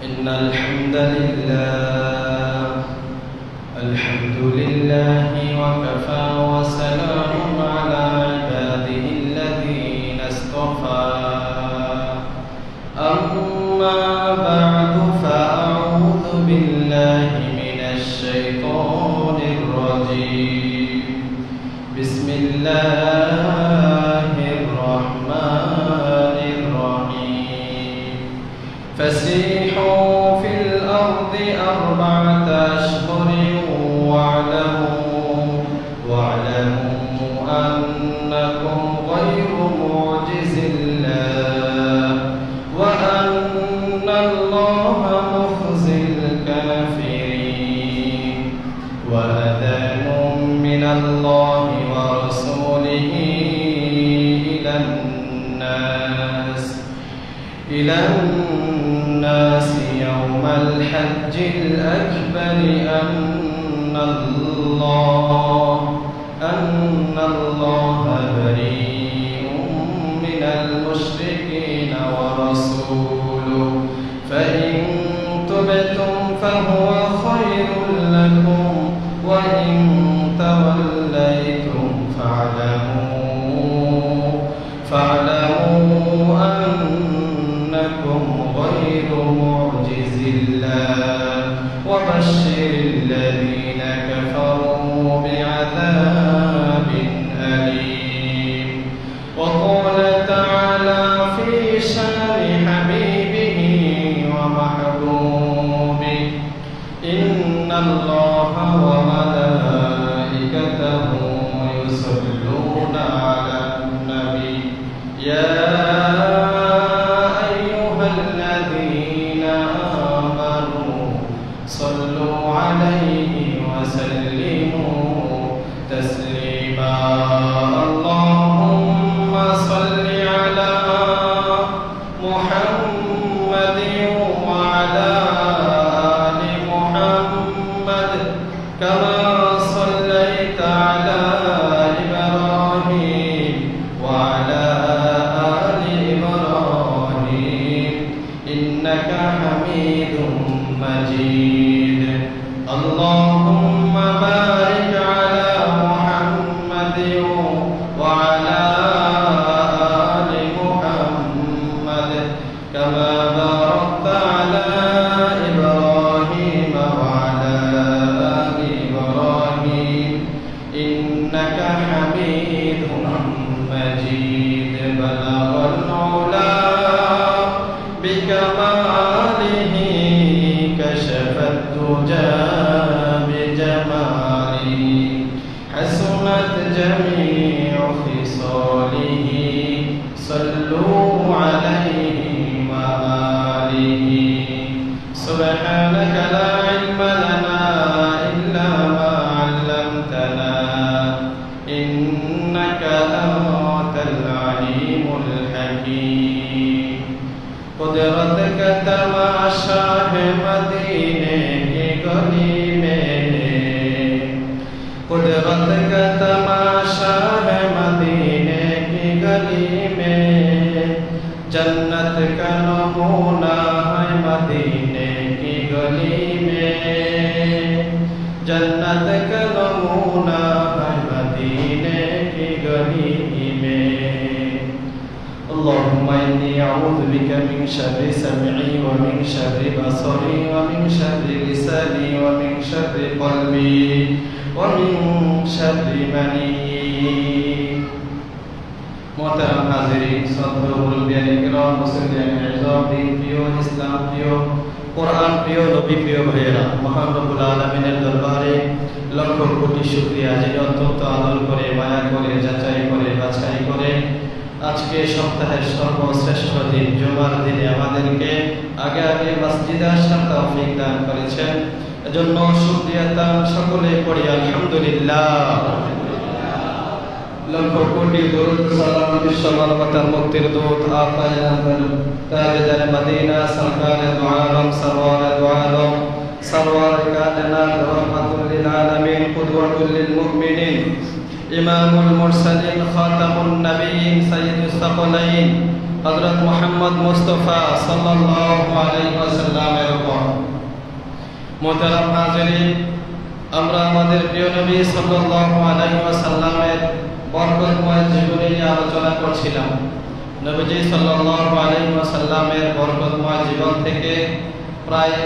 إن الحمد لله وكفى وسلام على عباده الذين اصطفى أما بعد فأعوذ بالله من الشيطان الرجيم بسم الله الرحمن الرحيم فسيحوا في الأرض 4 أشهر واعلموا أنكم غير معجز الله وأن الله مخزي الكافرين وأذان من الله ورسوله إلى الناس يوم الحج الأكبر أن الله بريء من المشركين ورسوله فإن تبتم فهو خير لكم وإن توليتم فاعلموا أنكم غير معجز الله وبشر الذين كفروا بعذاب أليم وقال تعالى في شان حبيبه ومحبوبه إن الله وملائكته يصلون على النبي يا أيها الذين آمنوا صلوا عليه وسلموا تسليما اللهم صل على محمد وعلى آل محمد كما صليت على إبراهيم وعلى آل إبراهيم إنك حميد مجيد اللهم بارك على محمد وعلى آل محمد كما باركت على إبراهيم وعلى آل إبراهيم إنك حميد مجيد بلغ العلا بكماله كشف الدجى بجماله حسنت جميع خصاله صلوا عليه وآله سبحانك لا علم لنا إلا ما علمتنا إنك أنت العليم الحكيم قدرتك تماشا ہے مدینے کی گلی میں قدرت کا تماشا ہے مدینے کی گلی میں جنت کا نمونہ ہے مدینے کی گلی میں جنت کا نمونہ ہے مدینے کی گلی میں اللهم إني أعوذ بك من شر سمعي ومن شر بصري ومن شر لساني ومن شر قلبي ومن شر مني محترم حاضرین শ্রদ্ধেয় মুরব্বিয়ান কিরাম মুসলিম আযম দ্বীন প্রিয় ইসলাম প্রিয় কোরআন প্রিয় নবী প্রিয় ভাইয়েরা মহান রব্বুল আলামিনের দরবারে লক্ষ কোটি শুকরিয়া যিনি অত্যন্ত আদর করে মায়া করে যাচাই করে বাছাই করে আজকে সপ্তাহের সর্বশ্রেষ্ঠ দিন জুমার দিনে আমাদেরকে আগে আগে মসজিদে আসার তৌফিক দান করেছেন এজন্য শুকরিয়া তার সকলে পড়ি আলহামদুলিল্লাহ লক্ষ কোটি দরুদ সালাম বিশ্ব মানবতার মুক্তির দূত আপায়ে আযম তাজদার মদিনা সরকারে দু আলম সরওয়ারে দু আলম সরওয়ারে কায়নাত রাহমাতুল লিল আলামিন কুদওয়াতুল লিল মুমিনিন ইমামুল মুরসালিন খাতামুন নবিয়্যিন সাইয়্যিদুস সাকলাইন হযরত মুহাম্মদ মুস্তাফা সাল্লাল্লাহু আলাইহি ওয়াসাল্লামের মুহতারাম হাজিরিন, আমরা আমাদের প্রিয় নবী সাল্লাল্লাহু আলাইহি ওয়াসাল্লামের বরকতময় জীবনী নিয়ে আলোচনা করছিলাম। নবীজি সাল্লাল্লাহু আলাইহি ওয়াসাল্লামের বরকতময় জীবন থেকে প্রায়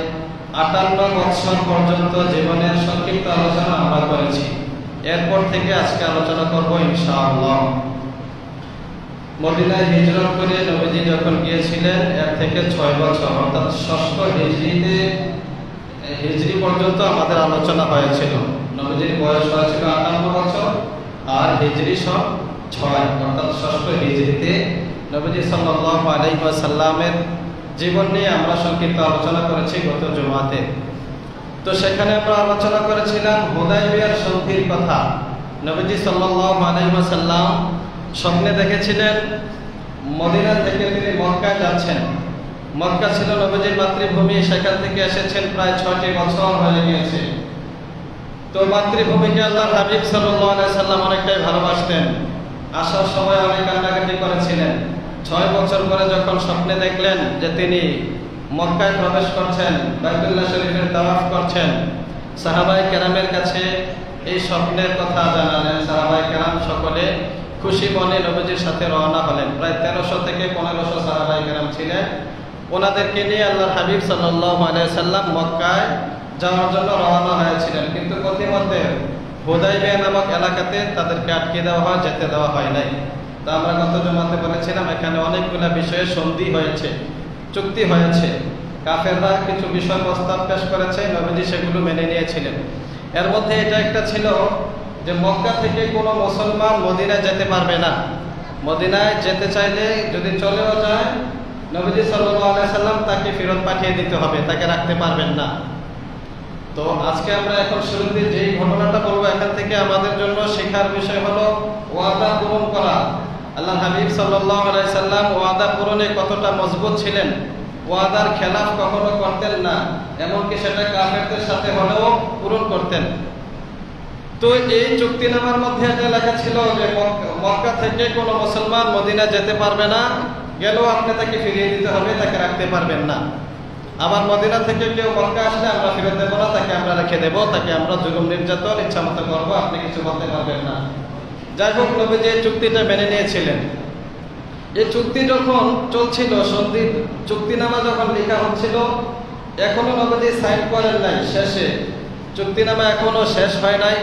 58 বছর পর্যন্ত জীবনের সংক্ষিপ্ত আলোচনা আমরা করেছি। এরপর থেকে আজকে আলোচনা করব ইনশাআল্লাহ। মদিনায় হিজরত করে নবীজি যখন গিয়েছিলেন এর থেকে 6 বছর অর্থাৎ ষষ্ঠ হিজরি পর্যন্ত আমাদের আলোচনা হয়েছিল। নবীজির বয়স হয়েছিল 58 বছর আর হিজরি সব 6 অর্থাৎ ষষ্ঠ হিজরিতে নবীজি সাল্লাল্লাহু আলাইহি ওয়াসাল্লামের জীবন নিয়ে আমরা সংক্ষিপ্ত আলোচনা করেছি গত জুমাতে। তো সেখানে আমরা আলোচনা করেছিলাম হুদায়বিয়ার সন্ধির কথা। নবীজি সাল্লাল্লাহু আলাইহি ওয়াসাল্লাম স্বপ্নে দেখেছিলেন মদিনা থেকে তিনি মক্কায় যাচ্ছেন। মক্কা ছিল নবীজির মাতৃভূমি, সেখান থেকে এসেছেন প্রায় 6টি বছর হয়ে গিয়েছে। তো মাতৃভূমিকে আল্লাহর হাবিব সাল্লাল্লাহু আলাইহি সাল্লাম অনেকটাই ভালোবাসতেন। আসার সময় অনেক কান্নাকাটি করেছিলেন। 6 বছর পরে যখন স্বপ্নে দেখলেন যে তিনি মক্কায় প্রবেশ করছেন, বাইতুল্লাহ শরীফের তাওয়াফ করছেন, সাহাবায়ে কেরামের কাছে এই স্বপ্নের কথা জানালেন। সাহাবায়ে কেরাম সকলে খুশি মনে নবীজির সাথে রওনা হলেন। প্রায় 1300 থেকে 1500 সাহাবায়ে কেরাম ছিলেন। ওনাদেরকে নিয়ে আল্লাহর হাবিব সাল্লাল্লাহু আলাইহি সাল্লাম মক্কায় যাওয়ার জন্য রওনা হয়েছিলেন, কিন্তু পথিমধ্যে হুদায়বিয়া নামক এলাকাতে তাদেরকে আটকে দেওয়া হয়, যেতে দেওয়া হয় নাই। তা আমরা গত জুমাতে বলেছিলাম এখানে অনেকগুলো বিষয়ে সন্ধি হয়েছে, চুক্তি হয়েছে। কাফেররা কিছু বিষয় প্রস্তাব পেশ করেছে, নবীজি সেগুলো মেনে নিয়েছিলেন। এর মধ্যে এটা একটা ছিল যে মক্কা থেকে কোনো মুসলমান মদিনায় যেতে পারবে না। মদিনায় যেতে চাইলে যদি চলেও যায়, নবীজি সাল্লাল্লাহু আলাইহি সাল্লাম তাকে ফেরত পাঠিয়ে দিতে হবে, তাকে রাখতে পারবেন না। তো আজকে আমরা এখন শুরুতে যেই ঘটনাটা বলবো, এখান থেকে আমাদের জন্য শেখার বিষয় হলো ওয়াদা পূরণ করা। আল্লাহ হাবিব সাল্লাল্লাহু আলাইহি সাল্লাম ওয়াদা পূরণে কতটা মজবুত ছিলেন। ওয়াদার খেলাফ কখনো করতেন না, এমনকি সেটা কাফেরদের সাথে হলেও পূরণ করতেন। তো এই চুক্তিনামার মধ্যে একটা লেখা ছিল যে মক্কা থেকে কোনো মুসলমান মদিনা যেতে পারবে না, গেলেও আপনি তাকে ফিরিয়ে দিতে হবে, তাকে রাখতে পারবেন না। আবার মদিনা থেকে কেউ মক্কা আসলে আমরা ফেরত দেবো না, তাকে আমরা রেখে দেবো, তাকে আমরা জুলুম নির্যাতন ইচ্ছা মতো করবো, আপনি কিছু বলতে পারবেন না। যাই হোক, নবীজি এই চুক্তিটা মেনে নিয়েছিলেন। এই চুক্তি যখন চলছিল, সন্ধি চুক্তিনামা যখন লেখা হচ্ছিল, এখনো নবীজি সাইন করেন নাই। শেষে চুক্তিনামা এখনো শেষ হয় নাই।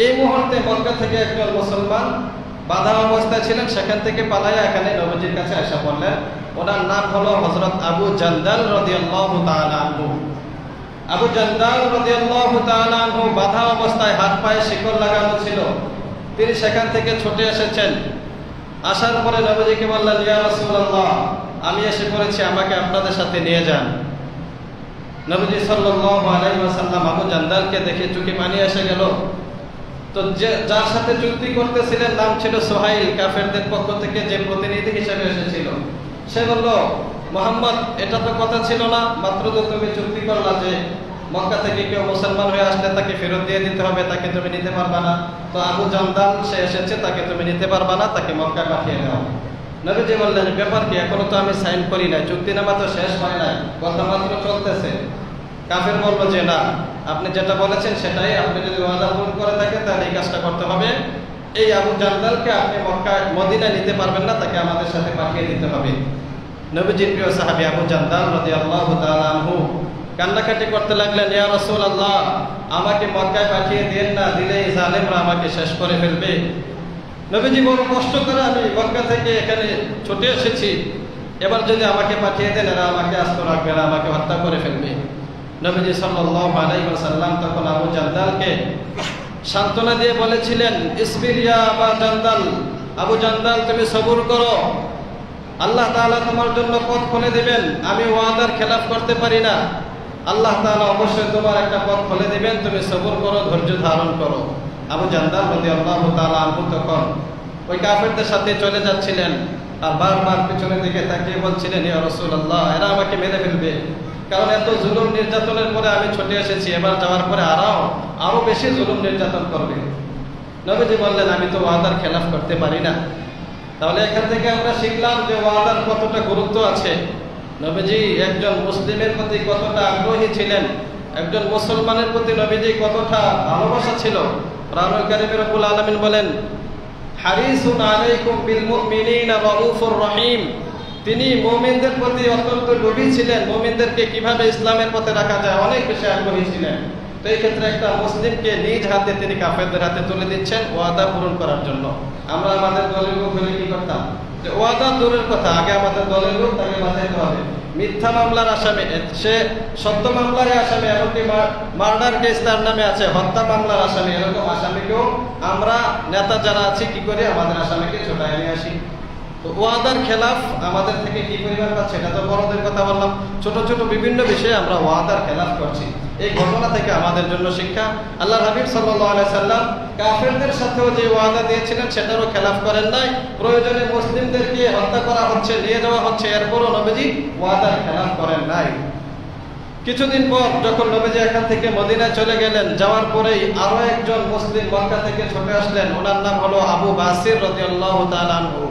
এই মুহূর্তে মক্কা থেকে একজন মুসলমান বাধা অবস্থায় ছিলেন, সেখান থেকে পালাইয়া এখানে নবীজির কাছে আসা পড়লেন। ওনার নাম হলো হযরত আবু জান্দাল রাদিয়াল্লাহু তাআলা আনহু। আবু জান্দাল রাদিয়াল্লাহু তাআলা আনহু বাধা অবস্থায়, হাত পায়ে শিকল লাগানো ছিল। তিনি সেখান থেকে ছুটে এসেছেন। আসার পরে নবীজিকে বললেন, ইয়া রাসূলুল্লাহ, আমি এসে পড়েছি, আমাকে আপনাদের সাথে নিয়ে যান। নবীজি সাল্লাল্লাহু আলাইহি ওয়াসাল্লাম আবু জান্দালকে দেখে চোখে পানি এসে গেল। তো যার সাথে চুক্তি করতেছিলেন নাম ছিল সুহাইল, কাফেরদের পক্ষ থেকে যে প্রতিনিধি হিসেবে এসেছিল। সে বলল, মুহাম্মদ, এটা তো কথা ছিল না, মাত্র তো তুমি চুক্তি করলা যে মক্কা থেকে কেউ মুসলমান হয়ে আসলে তাকে ফেরত দিয়ে দিতে হবে, তাকে তুমি নিতে পারবা না। তো আবু জান্দাল সে এসেছে, তাকে তুমি নিতে পারবা না, তাকে মক্কায় পাঠিয়ে দাও। নবীজি বললেন, ব্যাপার কি, এখনো তো আমি সাইন করি নাই, চুক্তিনামা তো শেষ হয় নাই, কথা মাত্র চলতেছে। কাফের বলল যে না, আপনি যেটা বলেছেন সেটাই, আপনি যদি ওয়াদা পূরণ করে থাকেন তাহলে এই কাজটা করতে হবে। এই আবু জান্দালকে আপনি মদিনায় নিতে পারবেন না, তাকে আমাদের সাথে পাঠিয়ে দিতে হবে। নবীজির প্রিয় সাহাবী আবু জান্দাল রাদিয়াল্লাহু তাআলা আনহু কান্নাকাটি করতে লাগলেন, ইয়া রাসূলুল্লাহ, আমাকে মক্কায় পাঠিয়ে দেন না, দিলে এই জালেমরা আমাকে শেষ করে ফেলবে। নবীজি বড় কষ্ট করে আমি মক্কা থেকে এখানে ছুটে এসেছি, এবার যদি আমাকে পাঠিয়ে দেন এরা আমাকে আস্ত রাখবে না, আমাকে হত্যা করে ফেলবে। নবীজি সাল্লাল্লাহু আলাইহি ওয়াসাল্লাম তখন আবু জান্দালকে সান্ত্বনা দিয়ে বলেছিলেন, ইসবির ইয়া আবু জান্দাল, আবু জান্দাল তুমি সবুর করো, আল্লাহ তাআলা তোমার জন্য পথ খুলে দিবেন। আমি ওয়াদার খেলাফ করতে পারি না, আল্লাহ তাআলা অবশ্যই তোমার একটা পথ খুলে দিবেন, তুমি সবুর করো, ধৈর্য ধারণ করো। আবু জান্দাল রাদিয়াল্লাহু তাআলা আনহু তখন ওই কাফেরদের সাথে চলে যাচ্ছিলেন, আর বারবার পিছনে দিকে তাকিয়ে বলছিলেন, ইয়া রাসূলুল্লাহ, এরা আমাকে মেরে ফেলবে, কারণ এত জুলুম নির্যাতনের পরে আমি ছুটে এসেছি, এবার যাওয়ার পরে আরো বেশি জুলুম নির্যাতন করবে। নবীজি বললেন, আমি তো ওয়াদার খেলাফ করতে পারি না। তাহলে এখান থেকে আমরা শিখলাম যে ওয়াদার কতটা গুরুত্ব আছে। নবীজি একজন মুসলিমের প্রতি কতটা আগ্রহী ছিলেন, একজন মুসলমানের প্রতি নবীজি কতটা ভালোবাসা ছিল। কোরআনুল কারীমে রব্বুল আলামিন বলেন, হারিসুন আলাইকুম বিল মুমিনিনা রাউফুর রহিম। তিনি মুমিনদের প্রতি অত্যন্ত লোভী ছিলেন, মুমিনদেরকে কিভাবে ইসলামের পথে রাখা যায় অনেক বেশি আগ্রহী ছিলেন। তো এই ক্ষেত্রে একটা মুসলিমকে নিজ হাতে তিনি কাফেরদের হাতে তুলে দিচ্ছেন ওয়াদা পূরণ করার জন্য। আমরা আমাদের দলের লোক হলে কি করতাম, যে ওয়াদা দূরের কথা, আগে আমাদের দলের লোক তাকে বাঁচাইতে হবে। মিথ্যা মামলার আসামি, সে সত্য মামলার আসামি, এমনকি মার্ডার কেস তার নামে আছে, হত্যা মামলার আসামি, এরকম আসামিকেও আমরা নেতা যারা আছি কি করি, আমাদের আসামিকে ছোটায় নিয়ে আসি। তো ওয়াদার খেলাফ আমাদের থেকে কি পরিমাণ পাচ্ছে, এটা তো বড়দের কথা বললাম, ছোট ছোট বিভিন্ন বিষয়ে আমরা ওয়াদার খেলাফ করছি। এই ঘটনা থেকে আমাদের জন্য শিক্ষা, আল্লাহর হাবিব সাল্লাল্লাহু আলাইহি সাল্লাম কাফেরদের সাথেও যে ওয়াদা দিয়েছিলেন সেটারও খেলাফ করেন নাই। প্রয়োজনে মুসলিমদেরকে হত্যা করা হচ্ছে, নিয়ে যাওয়া হচ্ছে, এরপরও নবীজি ওয়াদার খেলাফ করেন নাই। কিছুদিন পর যখন নবীজি এখান থেকে মদিনায় চলে গেলেন, যাওয়ার পরেই আরো একজন মুসলিম মক্কা থেকে ছুটে আসলেন। ওনার নাম হলো আবু বাসির রাদিয়াল্লাহু তাআলা আনহু।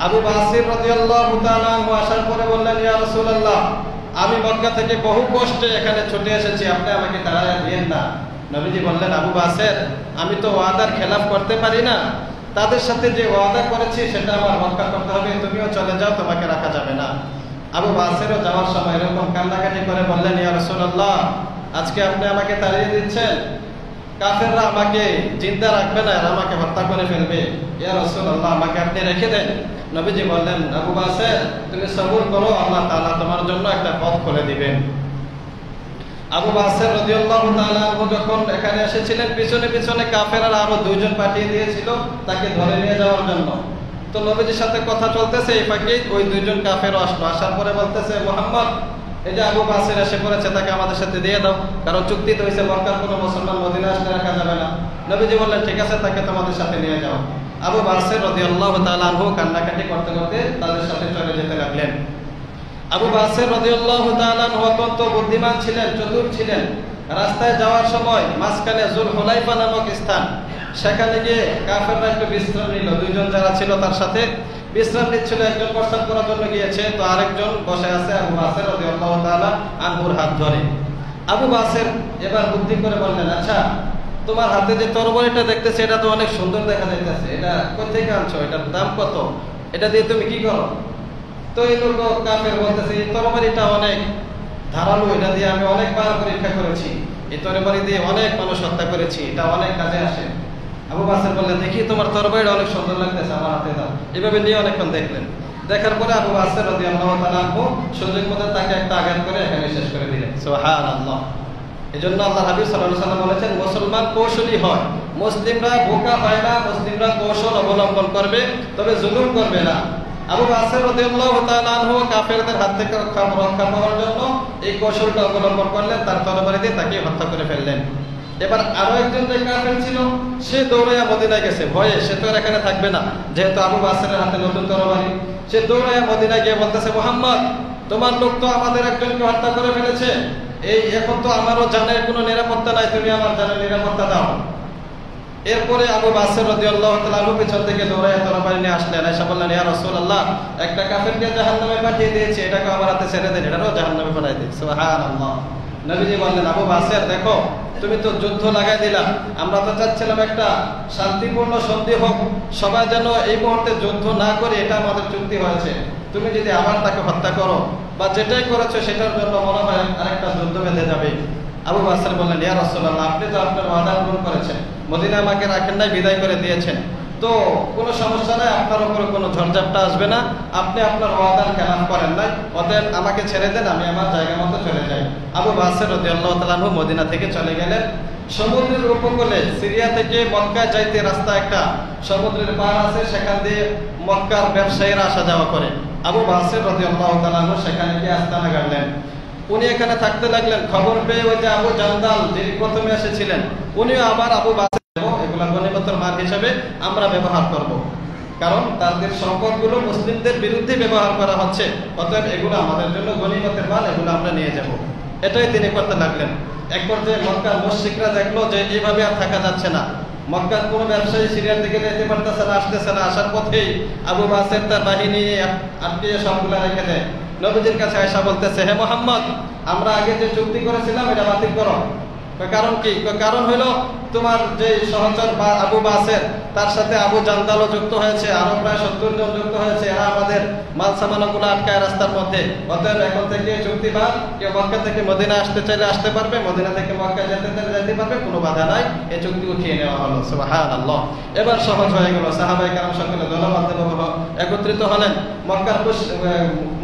আবু বাসির রাদিয়াল্লাহু তাআলা আনহু আসার পরে বললেন, ইয়া রাসূলুল্লাহ, আমি মক্কা থেকে বহু কষ্টে এখানে ছুটে এসেছি, আপনি আমাকে তাড়াইয়া দিয়েন না। নবীজি বললেন, আবু বাসির, আমি তো ওয়াদার খেলাফ করতে পারি না, তাদের সাথে যে ওয়াদা করেছি সেটা আমার রক্ষা করতে হবে, তুমিও চলে যাও, তোমাকে রাখা যাবে না। আবু বাসিরও যাওয়ার সময় এরকম কান্নাকাটি করে বললেন, ইয়া রাসূলুল্লাহ, আজকে আপনি আমাকে তাড়িয়ে দিচ্ছেন, কাফেররা আমাকে জিন্দা রাখবে না, এরা আমাকে হত্যা করে ফেলবে, ইয়া রাসূলুল্লাহ আমাকে আপনি রেখে দেন। নবীজি বললেন, আবু বাসির, তুমি সবর করো, আল্লাহ তাআলা তোমার জন্য একটা পথ খুলে দিবেন। আবু বাসির রাদিয়াল্লাহু তাআলা আনহু যখন এখানে এসেছিলেন, পিছনে পিছনে কাফেররা আরো দুইজন পাঠিয়ে দিয়েছিল তাকে ধরে নিয়ে যাওয়ার জন্য। তো নবীজির সাথে কথা চলতেছে, এই ফাঁকে ওই দুইজন কাফেরও আসলো। আসার পরে বলতেছে, মুহাম্মদ, এই যে আবু বাসির এসে পড়েছে, তাকে আমাদের সাথে দিয়ে দাও, কারণ চুক্তি তো হয়েছে মক্কার কোনো মুসলমান মদিনা আসলে রাখা যাবে না। নবীজি বললেন, ঠিক আছে, তাকে তোমাদের সাথে নিয়ে যাও। আবু বাসির রাদিয়াল্লাহু তাআলা আনহু কান্নাকাটি করতে করতে তাদের সাথে চলে যেতে লাগলেন। আবু বাসির রাদিয়াল্লাহু তাআলা আনহু অত্যন্ত বুদ্ধিমান ছিলেন, চতুর ছিলেন। রাস্তায় যাওয়ার সময় মাঝখানে যুলহুলাইফা নামক স্থান, সেখানে গিয়ে কাফেররা একটু বিশ্রাম নিল। দুইজন যারা ছিল তার সাথে বিশ্রাম নিচ্ছিল, একজন প্রস্তাব করার জন্য গিয়েছে, তো আরেকজন বসে আছে আবু বাসির রাদিয়াল্লাহু তাআলা আনহুর হাত ধরে। আবু বাসির এবার বুদ্ধি করে বললেন, আচ্ছা, তোমার হাতে যে তরবারিটা দেখতেছে এটা তো অনেক সুন্দর দেখা যাইতেছে, এটা কোথা থেকে আনছো, এটার দাম কত, এটা দিয়ে তুমি কি করো? তো এই লোক কাফের বলতেছে, এই তরবারিটা অনেক ধারালো, এটা দিয়ে আমি অনেকবার পরীক্ষা করেছি, এই তরবারি দিয়ে অনেক মানুষ হত্যা করেছি, এটা অনেক কাজে আসে। আবু বাসির বললেন, দেখি তোমার তরবারিটা অনেক সুন্দর লাগতেছে, আমার হাতে দাও। এভাবে নিয়ে অনেকক্ষণ দেখলেন। দেখার পরে আবু বাসির রাদিয়াল্লাহু তাআলা আনহু সুযোগ মতো তাকে একটা আঘাত করে এখানে শেষ করে দিলেন। সুবহানাল্লাহ। এজন্য আল্লাহ হাবিব সাল্লাল্লাহু আলাইহি ওয়াসাল্লাম বলেছেন, মুসলমান কৌশলী হয়, মুসলিমরা বোকা হয় না, মুসলিমরা কৌশল অবলম্বন করবে, তবে জুলুম করবে না। আবু বাসির রাদিয়াল্লাহু তাআলা আনহু কাফেরদের হাত থেকে রক্ষা পাওয়ার জন্য এই কৌশলটা অবলম্বন করলেন, তার তরবারি দিয়ে তাকে হত্যা করে ফেললেন। এবার আরো একজন যে কাফের ছিল, সে দৌড়াইয়া মদিনায় গেছে ভয়ে, সে তো আর এখানে থাকবে না, যেহেতু আবু বাসিরের হাতে নতুন তরবারি। সে দৌড়াইয়া মদিনায় গিয়ে বলতেছে, মুহাম্মদ, তোমার লোক তো আমাদের একজনকে হত্যা করে ফেলেছে, এই এখন তো আমারও জানের কোনো নিরাপত্তা নাই, তুমি আমার জানের নিরাপত্তা দাও। এরপরে আবু বাসির রাদিয়াল্লাহু তাআলা আনহু পিছন থেকে দৌড়াইয়া তরবারি নিয়ে আসলেন, এসে বললেন, ইয়া রাসূলুল্লাহ, একটা কাফেরকে জাহান্নামে পাঠিয়ে দিয়েছি, এটাকে আমার হাতে ছেড়ে দেন, এটারও জাহান্নামে পাঠিয়ে দিন। সুবহানাল্লাহ। নবীজি বললেন, আবু বাসির, দেখো, তুমি তো যুদ্ধ লাগাই দিলা, আমরা তো চাচ্ছিলাম একটা শান্তিপূর্ণ সন্ধি হোক, সবাই যেন এই মুহূর্তে যুদ্ধ না করে, এটা আমাদের চুক্তি হয়েছে। তুমি যদি আবার তাকে হত্যা করো বা যেটাই করেছো সেটার জন্য মনে হয় আরেকটা যুদ্ধ বেঁধে যাবে। আবু বাসির বললেন, ইয়া রাসূলুল্লাহ, আপনি তো আপনার ওয়াদা পূরণ করেছেন, মদিনা আমাকে রাখেন নাই, বিদায় করে দিয়েছেন, তো কোনো সমস্যা নাই, আপনার উপরে কোনো ঝড়ঝাপটা আসবে না, আপনি আপনার ওয়াদার খেলাফ করেন নাই, অতএব আমাকে ছেড়ে দেন, আমি আমার জায়গা মতো চলে যাই। আবু বাসির রাদিয়াল্লাহু তাআলা আনহু মদিনা থেকে চলে গেলেন। সমুদ্রের উপকূলে, সিরিয়া থেকে মক্কায় যাইতে রাস্তা একটা সমুদ্রের পার আছে, সেখান দিয়ে মক্কার ব্যবসায়ীরা আসা যাওয়া করে। আবু বাসির রাদিয়াল্লাহু তাআলা আনহু সেখানে গিয়ে আস্তানা গাড়লেন। উনি এখানে থাকতে লাগলেন। খবর পেয়ে ওই যে আবু জান্দাল, যিনি প্রথমে এসেছিলেন, উনিও আবার আবু বাসির, এগুলা গনিমতের মাল হিসেবে আমরা ব্যবহার করব, কারণ তাদের সম্পদগুলো মুসলিমদের বিরুদ্ধে ব্যবহার করা হচ্ছে, অতএব এগুলো আমাদের জন্য গনিমতের মাল, এগুলো আমরা নিয়ে যাব। এটাই তিনি করতে লাগলেন। এক পর্যায়ে মক্কার মুশরিকরা দেখলো যে এইভাবে আর থাকা যাচ্ছে না, মক্কার কোনো ব্যবসায়ী সিরিয়ার দিকে যেতে পারতেছে না, আসতেছে না, আসার পথেই আবু বাসির তার বাহিনী আটকিয়ে সবগুলা রেখে দেয়। নবীজির কাছে আয়েশা বলতেছে, হে মুহাম্মদ, আমরা আগে যে চুক্তি করেছিলাম এটা বাতিল করো। কারণ কি? কারণ হলো তোমার যে সহচর আবু বাসের, তার সাথে আবু জান্দালও যুক্ত হয়েছে, আরো প্রায় 70 জন যুক্ত হয়েছে। এরা আমাদের মাল সামানগুলো আটকায় রাস্তার মধ্যে। অতএব এখন থেকে চুক্তি বাদ, কেউ মক্কা থেকে মদিনা আসতে চাইলে আসতে পারবে, মদিনা থেকে মক্কা যেতে চাইলে যেতে পারবে, কোনো বাধা নাই। এই চুক্তি উঠিয়ে নেওয়া হলো। সুবহানাল্লাহ। এবার সহজ হয়ে গেল। সাহাবায়ে কেরাম সকলে দলবদ্ধভাবে একত্রিত হলেন। মক্কার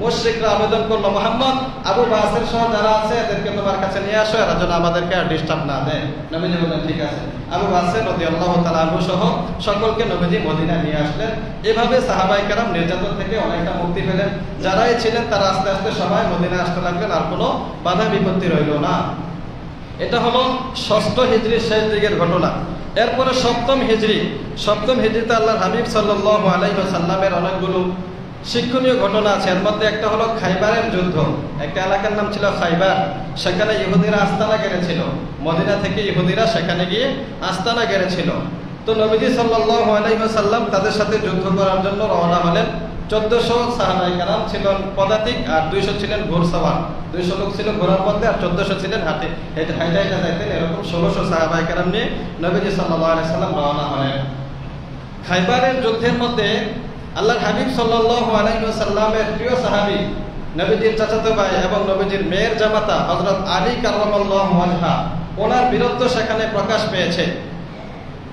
মুশরিকরা আবেদন করলো, মুহাম্মদ আবু বাসের সহ যারা আছে এদেরকে তোমার কাছে নিয়ে আসো, এরা যেন আমাদেরকে আর ডিস্টার্ব না দেয়। নবীজি বললেন ঠিক আছে। আবু বাসের রাদিয়াল্লাহু তাআলা আনহু সহ সকলকে নবীজি মদিনা নিয়ে আসলেন। এভাবে সাহাবায়ে কেরাম নির্যাতন থেকে অনেকটা মুক্তি পেলেন। যারাই ছিলেন তারা আস্তে আস্তে সবাই মদিনা আসতে লাগলেন, আর কোনো বাধা বিপত্তি রইল না। এটা হলো 6ষ্ঠ হিজরির শেষ দিকের ঘটনা। এরপরে 7ম হিজরিতে আল্লাহর হাবিব সাল্লাল্লাহু আলাইহি ওয়াসাল্লামের অনেকগুলো শিক্ষণীয় ঘটনা আছে। এর মধ্যে একটা হলো খাইবারের যুদ্ধ। একটা এলাকার নাম ছিল খাইবার, সেখানে ইহুদিরা আস্তানা গেড়েছিল। মদিনা থেকে ইহুদিরা সেখানে গিয়ে আস্তানা গেড়েছিল। তো নবীজি সাল্লাল্লাহু আলাইহি ওয়াসাল্লাম তাদের সাথে যুদ্ধ করার জন্য রওনা হলেন। 1400 সাহাবায়ে কেরাম ছিলেন পদাতিক, আর 200 ছিলেন ঘোড়সওয়ার। 200 লোক ছিল ঘোড়ার মধ্যে, আর 1400 ছিলেন হাতে হাইটা যাইতেন। এরকম 1600 সাহাবায়ে কেরাম নিয়ে নবীজি সাল্লাল্লাহু আলাইহি ওয়াসাল্লাম রওনা হলেন। খাইবারের যুদ্ধের মধ্যে আল্লাহর হাবিব সাল্লাল্লাহু আলাইহি ওয়াসাল্লামের প্রিয় সাহাবী, নবীজির চাচাতো ভাই এবং নবীজির মেয়ের জামাতা হযরত আলী কাররামাল্লাহু ওয়াজহা, ওনার বীরত্ব সেখানে প্রকাশ পেয়েছে।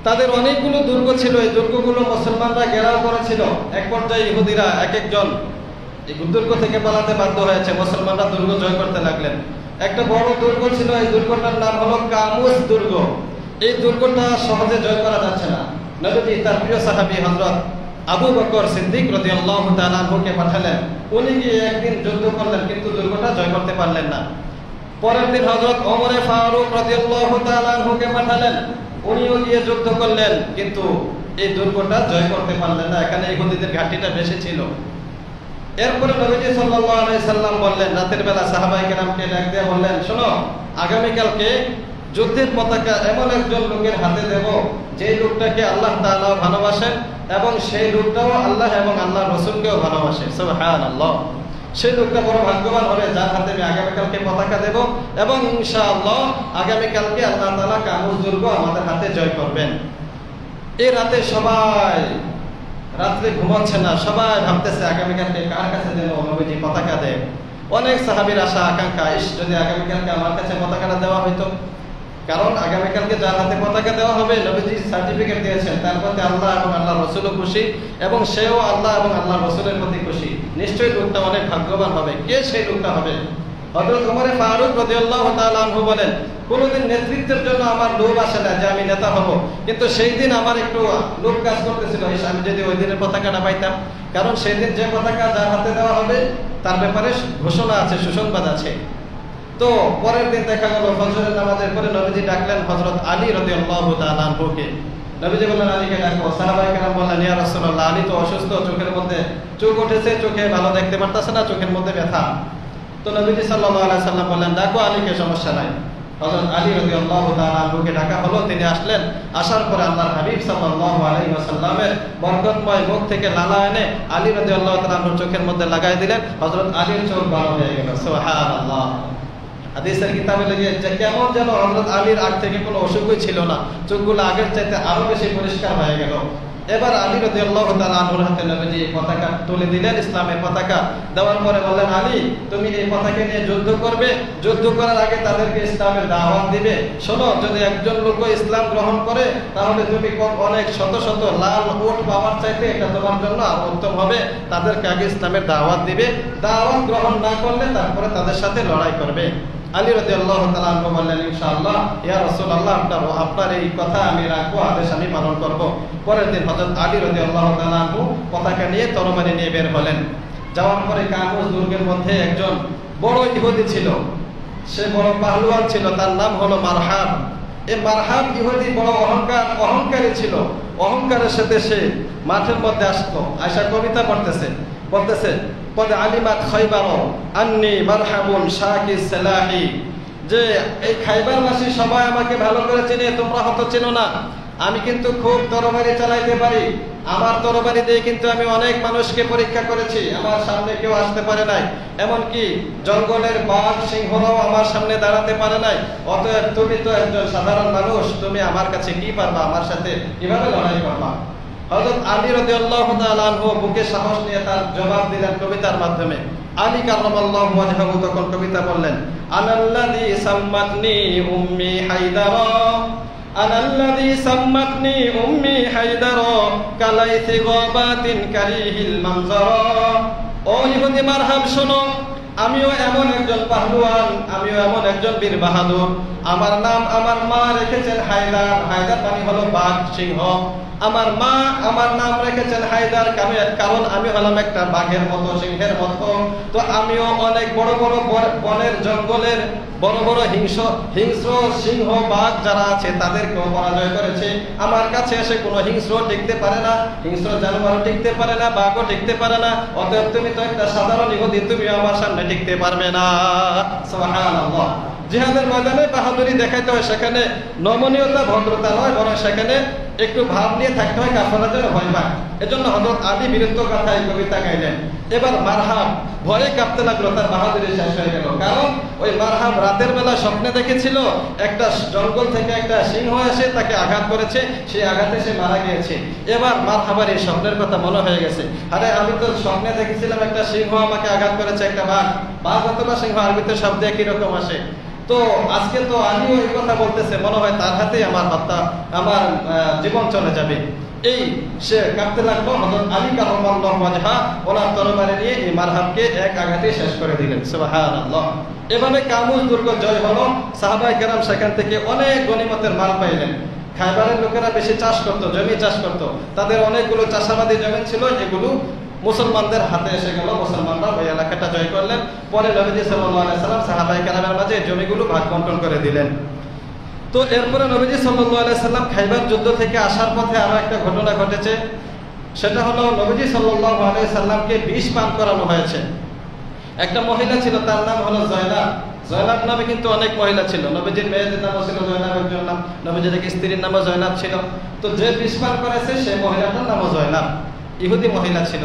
তাদের অনেকগুলো দুর্গ ছিল, এই দুর্গগুলো মুসলমানরা ঘেরাও করেছিল। এক পর্যায়ে ইহুদিরা এক একজন এই দুর্গ থেকে পালাতে বাধ্য হয়েছে। মুসলমানরা দুর্গ জয় করতে লাগলেন। একটা বড় দুর্গ ছিল, এই দুর্গটার নাম হলো কামুস দুর্গ। এই দুর্গটা সহজে জয় করা যাচ্ছে না। নবীজি তার প্রিয় সাহাবী হযরত আবু বকর সিদ্দিক রাদিয়াল্লাহু তাআলা আনহুকে পাঠালেন। উনি গিয়ে একদিন যুদ্ধ করলেন, কিন্তু দুর্গটা জয় করতে পারলেন না। পরের দিন হযরত ওমর ফারুক রাদিয়াল্লাহু তাআলা আনহুকে পাঠালেন। উনিও গিয়ে যুদ্ধ করলেন, কিন্তু এই দুর্গটা জয় করতে পারলেন না। এখানে ইহুদিদের ঘাঁটিটা বেশি ছিল। এরপরে নবীজি সাল্লাল্লাহু আলাইহি সাল্লাম বললেন, রাতের বেলা সাহাবায়ে কেরামকে ডাক দিয়ে বললেন, শোনো, আগামীকালকে যুদ্ধের পতাকা এমন একজন লোকের হাতে দেব, যে লোকটাকে আল্লাহ তাআলা ভালোবাসেন এবং সেই লোকটাও আল্লাহ এবং আল্লাহর রাসূলকেও ভালোবাসে। সুবহানাল্লাহ। সেই লোকটা বড় ভাগ্যবান হবে যার হাতে আমি আগামীকালকে পতাকা দেব, এবং ইনশাআল্লাহ আগামীকালকে আল্লাহ তাআলা কামুস দুর্গ আমাদের হাতে জয় করবেন। এই রাতে সবাই রাত্রে ঘুমাচ্ছে না, সবাই ভাবতেছে আগামীকালকে কার কাছে যেন নবীজি পতাকা দেয়। অনেক সাহাবীর আশা আকাঙ্ক্ষা, যদি আগামীকালকে আমার কাছে পতাকাটা দেওয়া হইতো। কারণ আগামীকালকে যার হাতে পতাকা দেওয়া হবে, নবীজি সার্টিফিকেট দিয়েছেন, তার প্রতি আল্লাহ এবং আল্লাহ রাসূলও খুশি, এবং সেও আল্লাহ এবং আল্লাহ রাসূলের প্রতি খুশি। নিশ্চয়ই লোকটা অনেক ভাগ্যবান হবে। কে সেই লোকটা হবে? হযরত ওমর ফারুক রাদিয়াল্লাহু তাআলা আনহু বলেন, কোনদিন নেতৃত্বের জন্য আমার লোভ আসে না যে আমি নেতা হব, কিন্তু সেই দিন আমার একটু লোভ কাজ করতেছিল, আমি যদি ওই দিনের পতাকাটা পাইতাম। কারণ সেই দিন যে পতাকা যার হাতে দেওয়া হবে তার ব্যাপারে ঘোষণা আছে, সুসংবাদ আছে। তো পরের দিন দেখা গেল ফজরের নামাজের পরে নবীজি ডাকলেন হযরত আলী রাদিয়াল্লাহু তাআলা আনহুকে। নবীজি বললেন, আলীকে ডাকো। সাহাবায়ে কেরাম বললেন, ইয়া রাসূলুল্লাহ, আলী তো অসুস্থ, চোখের মধ্যে চোখ উঠেছে, চোখে ভালো দেখতে পারতেছে না, চোখের মধ্যে ব্যথা। তো নবীজি সাল্লাল্লাহু আলাইহি সাল্লাম বললেন, ডাকো আলীকে, সমস্যা নাই। হযরত আলী রাদিয়াল্লাহু তাআলা আনহুকে ডাকা হলো। তিনি আসলেন। আসার পরে আল্লাহর হাবিব সাল্লাল্লাহু আলাইহি ওয়াসাল্লামের বরকতময় মুখ থেকে লালা এনে আলী রাদিয়াল্লাহু তাআলা আনহুর চোখের মধ্যে লাগাই দিলেন। হযরত আলীর চোখ ভালো হয়ে গেল। সুবহানাল্লাহ। হাদিসের কিতাবে লেগে যে কেমন যেন হযরত আলীর আগ থেকে কোনো অসুখই ছিল না, চোখগুলো আগের চাইতে আরো বেশি পরিষ্কার হয়ে গেল। এবার আলী রাদিয়াল্লাহু তাআলা আনহুর হাতে নবীজি পতাকা তুলে দিলেন, ইসলামের পতাকা। দেওয়ার পরে বললেন, আলী, তুমি এই পতাকা নিয়ে যুদ্ধ করবে, যুদ্ধ করার আগে তাদেরকে ইসলামের দাওয়াত দিবে। শোনো, যদি একজন লোক ইসলাম গ্রহণ করে তাহলে তুমি অনেক শত শত লাল উট পাওয়ার চাইতে এটা তোমার জন্য আরো উত্তম হবে। তাদেরকে আগে ইসলামের দাওয়াত দিবে, দাওয়াত গ্রহণ না করলে তারপরে তাদের সাথে লড়াই করবে। আলী রাদিয়াল্লাহু তাআলা আনহু বললেন, ইনশাআল্লাহ ইয়া রাসূলুল্লাহ, আপনার এই কথা আমি রাখবো, আদেশ আমি পালন করব। পরের দিন হযরত আলী রাদিয়াল্লাহু তাআলা আনহু পতাকা নিয়ে তরবারি নিয়ে বের হলেন। যাওয়ার পরে কামুস দুর্গের মধ্যে একজন বড় ইহুদি ছিল, সে বড় পাহলুয়ান ছিল, তার নাম হলো মারহাব। এই মারহাব ইহুদি বড় অহংকারী ছিল। অহংকারের সাথে সে মাঠের মধ্যে আসতো, আয়সা কবিতা পড়তেছে পদ আলিমাত খাইবার আন্নি মারহাবুন শাকি সালাহি, যে এই খাইবারবাসী সবাই আমাকে ভালো করে চেনে, তোমরা হয়তো চেনো না। আমি কিন্তু খুব তরবারি চালাইতে পারি, আমার তরবারি দিয়ে কিন্তু আমি অনেক মানুষকে পরীক্ষা করেছি, আমার সামনে কেউ আসতে পারে নাই, এমনকি জঙ্গলের বাঘ সিংহরাও আমার সামনে দাঁড়াতে পারে নাই। অতএব তুমি তো একজন সাধারণ মানুষ, তুমি আমার কাছে কি পারবা, আমার সাথে কিভাবে লড়াই করবা? হযরত আলী রাদিয়াল্লাহু তাআলা আনহু বুকে সাহস নিয়ে তার জবাব দিলেন কবিতার মাধ্যমে। আলী কাররামাল্লাহু ওয়াজহাহু তখন কবিতা বললেন, আনাল্লাযী সাম্মাতনি উম্মি হায়দারা, আনাল্লাযী সাম্মাতনি উম্মি হায়দারা কালাইসি গাবাতিন কারিহিল মানজারা। ও ইহুদি মারহাব শোনো, আমিও এমন একজন পাহলুয়ান, আমিও এমন একজন বীর বাহাদুর। আমার নাম আমার মা রেখেছেন হায়দার, হায়দার মানে হলো বাঘ সিংহ। আমার মা আমার নাম রেখেছেন হায়দার, কারণ আমি হলাম একটা বাঘের মতো, সিংহের মতো। তো আমিও অনেক বড় বড় বনের জঙ্গলের বড় বড় হিংস্র সিংহ বাঘ যারা আছে তাদেরকেও পরাজয় করেছে। আমার কাছে এসে কোনো হিংস্র টিকতে পারে না, হিংস্র জানোয়ারও টিকতে পারে না, বাঘও টিকতে পারে না। অতএব তুমি তো একটা সাধারণ ইহুদি, তুমিও আমার সামনে টিকতে পারবে না। সুবহানাল্লাহ। জিহাদের ময়দানে বাহাদুরি দেখাইতে হয়, সেখানে নমনীয়তা ভদ্রতা নয়, বরং সেখানে একটু ভাব নিয়ে থাকতে হয়, কাফেররা যেন ভয় পায়। এজন্য হযরত আলী বীরত্ব গাথায় কবিতা গাইলেন। এবার মারহাব ভয়ে কাঁপতে লাগলো, তার বাহাদুরি শেষ হয়ে গেল। কারণ ওই মারহাব রাতের বেলা স্বপ্নে দেখেছিল একটা জঙ্গল থেকে একটা সিংহ এসে তাকে আঘাত করেছে, সেই আঘাতে সে মারা গিয়েছে। এবার মারহাবার এই স্বপ্নের কথা মনে হয়ে গেছে, আরে আমি তো স্বপ্নে দেখেছিলাম একটা সিংহ আমাকে আঘাত করেছে, একটা বাঘ অথবা সিংহ আরবিতে শব্দ একই রকম আসে। তো আজকে তো আলীও এই কথা বলতেছে, মনে হয় তার হাতেই আমার জীবন চলে যাবে। এই সে কাঁপতে লাগলো। হযরত আলী কাররামাল্লাহু ওয়াজহা ওনার তরবারি নিয়ে এই মারহাবকে এক আঘাতে শেষ করে দিলেন। সুবহানাল্লাহ। এভাবে কামুজ দুর্গ জয় হলো। সাহাবায়ে কেরাম সেখান থেকে অনেক গনিমতের মাল পাইলেন। খায়বারের লোকেরা বেশি চাষ করত, জমি চাষ করত, তাদের অনেকগুলো চাষাবাদী জমি ছিল, এগুলো মুসলমানদের হাতে এসে গেল। মুসলমানরা ওই এলাকাটা জয় করলেন। পরে নবীজি সাল্লাল্লাহু আলাইহি সাল্লাম সাহাবায়ে কেরামের মাঝে জমিগুলো ভাগ বণ্টন করে দিলেন। তো এরপরে নবীজি সাল্লাল্লাহু আলাইহি সাল্লাম খাইবার যুদ্ধ থেকে আসার পথে আরো একটা ঘটনা ঘটেছে। সেটা হলো নবীজি সাল্লাল্লাহু আলাইহি সাল্লামকে বিষ পান করানো হয়েছে। একটা মহিলা ছিল, তার নাম হলো জয়নাব। জয়নাব নামে কিন্তু অনেক মহিলা ছিল, নবীজির মেয়েদের নামও ছিল জয়নাব একজন নাম, নবীজির এক স্ত্রীর নামও জয়নাব ছিল। তো যে বিষ পান করেছে সেই মহিলাটার নামও জয়নাব, ইহুদি মহিলা ছিল।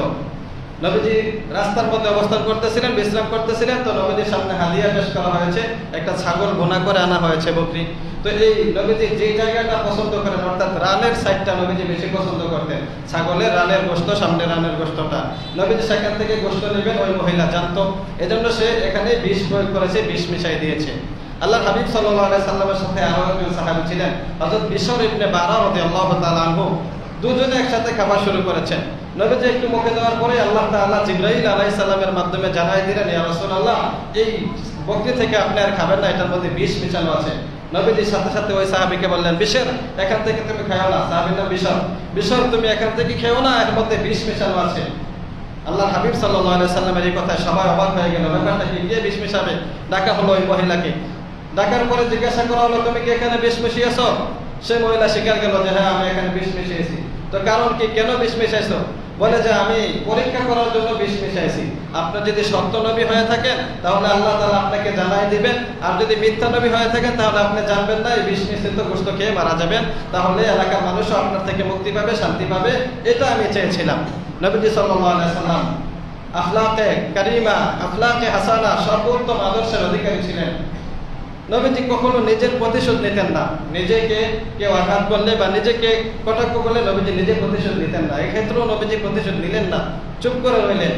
নবীজি রাস্তার মধ্যে অবস্থান করতেছিলেন, বিশ্রাম করতেছিলেন। তো নবীজির সামনে হাদিয়া পেশ করা হয়েছে, একটা ছাগল ভুনা করে আনা হয়েছে, বকরি। তো এই নবীজি যে জায়গাটা পছন্দ করেন, অর্থাৎ রানের সাইডটা নবীজি বেশি পছন্দ করতেন, ছাগলের রানের গোশত, সামনে রানের গোশতটা। নবীজি সেখান থেকে গোশত নেবেন, ওই মহিলা জানতো, এজন্য সে এখানে বিষ প্রয়োগ করেছে, বিষ মিশাই দিয়েছে। আল্লাহর হাবিব সাল্লাল্লাহু আলাইহি সাল্লামের সাথে আরো একজন সাহাবী ছিলেন, হযরত বিশর ইবনে বারা রাদিয়াল্লাহু তাআলা আনহু। দুজনে একসাথে খাবার শুরু করেছেন। নবীজি একটু মুখে দেওয়ার পরে আল্লাহ তাআলা জিবরাইল আলাইহিস সালামের মাধ্যমে জানাই দিলেন, ইয়া রাসূলুল্লাহ, এই বকরি থেকে আপনি আর খাবেন না, এটার মধ্যে বিষ মিশানো আছে। নবীজির সাথে সাথে ওই সাহাবীকে বললেন, বিশর, এখান থেকে তুমি খাও না। সাহাবীর নাম বিশর। বিশর, তুমি এখান থেকে খেও না, এর মধ্যে বিষ মিশানো আছে। আল্লাহর হাবিব সাল্লাল্লাহু আলাইহি সাল্লামের এই কথায় সবাই অবাক হয়ে গেল। ব্যাপারটা কি, কে বিষ মিশাবে? ডাকা হলো ওই মহিলাকে। ডাকার পরে জিজ্ঞাসা করা হলো, তুমি কি এখানে বিষ মিশিয়েছো? সে মহিলা স্বীকার করলো যে হ্যাঁ, আমি এখানে বিষ মিশিয়েছি। তো কারণ কি, কেন বিষ মিশাইছো? বলে যে আমি পরীক্ষা করার জন্য বিষ মিশাইছি। আপনি যদি সত্য নবী হয়ে থাকেন তাহলে আল্লাহ তাআলা আপনাকে জানাই দিবেন, আর যদি মিথ্যা নবী হয়ে থাকেন তাহলে আপনি জানবেন না, এই বিষ মিশ্রিত গোশত খেয়ে মারা যাবেন। তাহলে এলাকার মানুষও আপনার থেকে মুক্তি পাবে, শান্তি পাবে। এটা আমি চেয়েছিলাম। নবীজি সাল্লাল্লাহু আলাইহি সাল্লাম আখলাকে কারিমা, আখলাকে হাসানা, সর্বোত্তম আদর্শের অধিকারী ছিলেন। নবীজি কখনো নিজের প্রতিশোধ নিতেন না। নিজেকে কেউ আঘাত করলে বা নিজেকে কটাক্ষ করলে নবীজি নিজে প্রতিশোধ নিতেন না। এক্ষেত্রেও নবীজি প্রতিশোধ নিলেন না, চুপ করে রইলেন।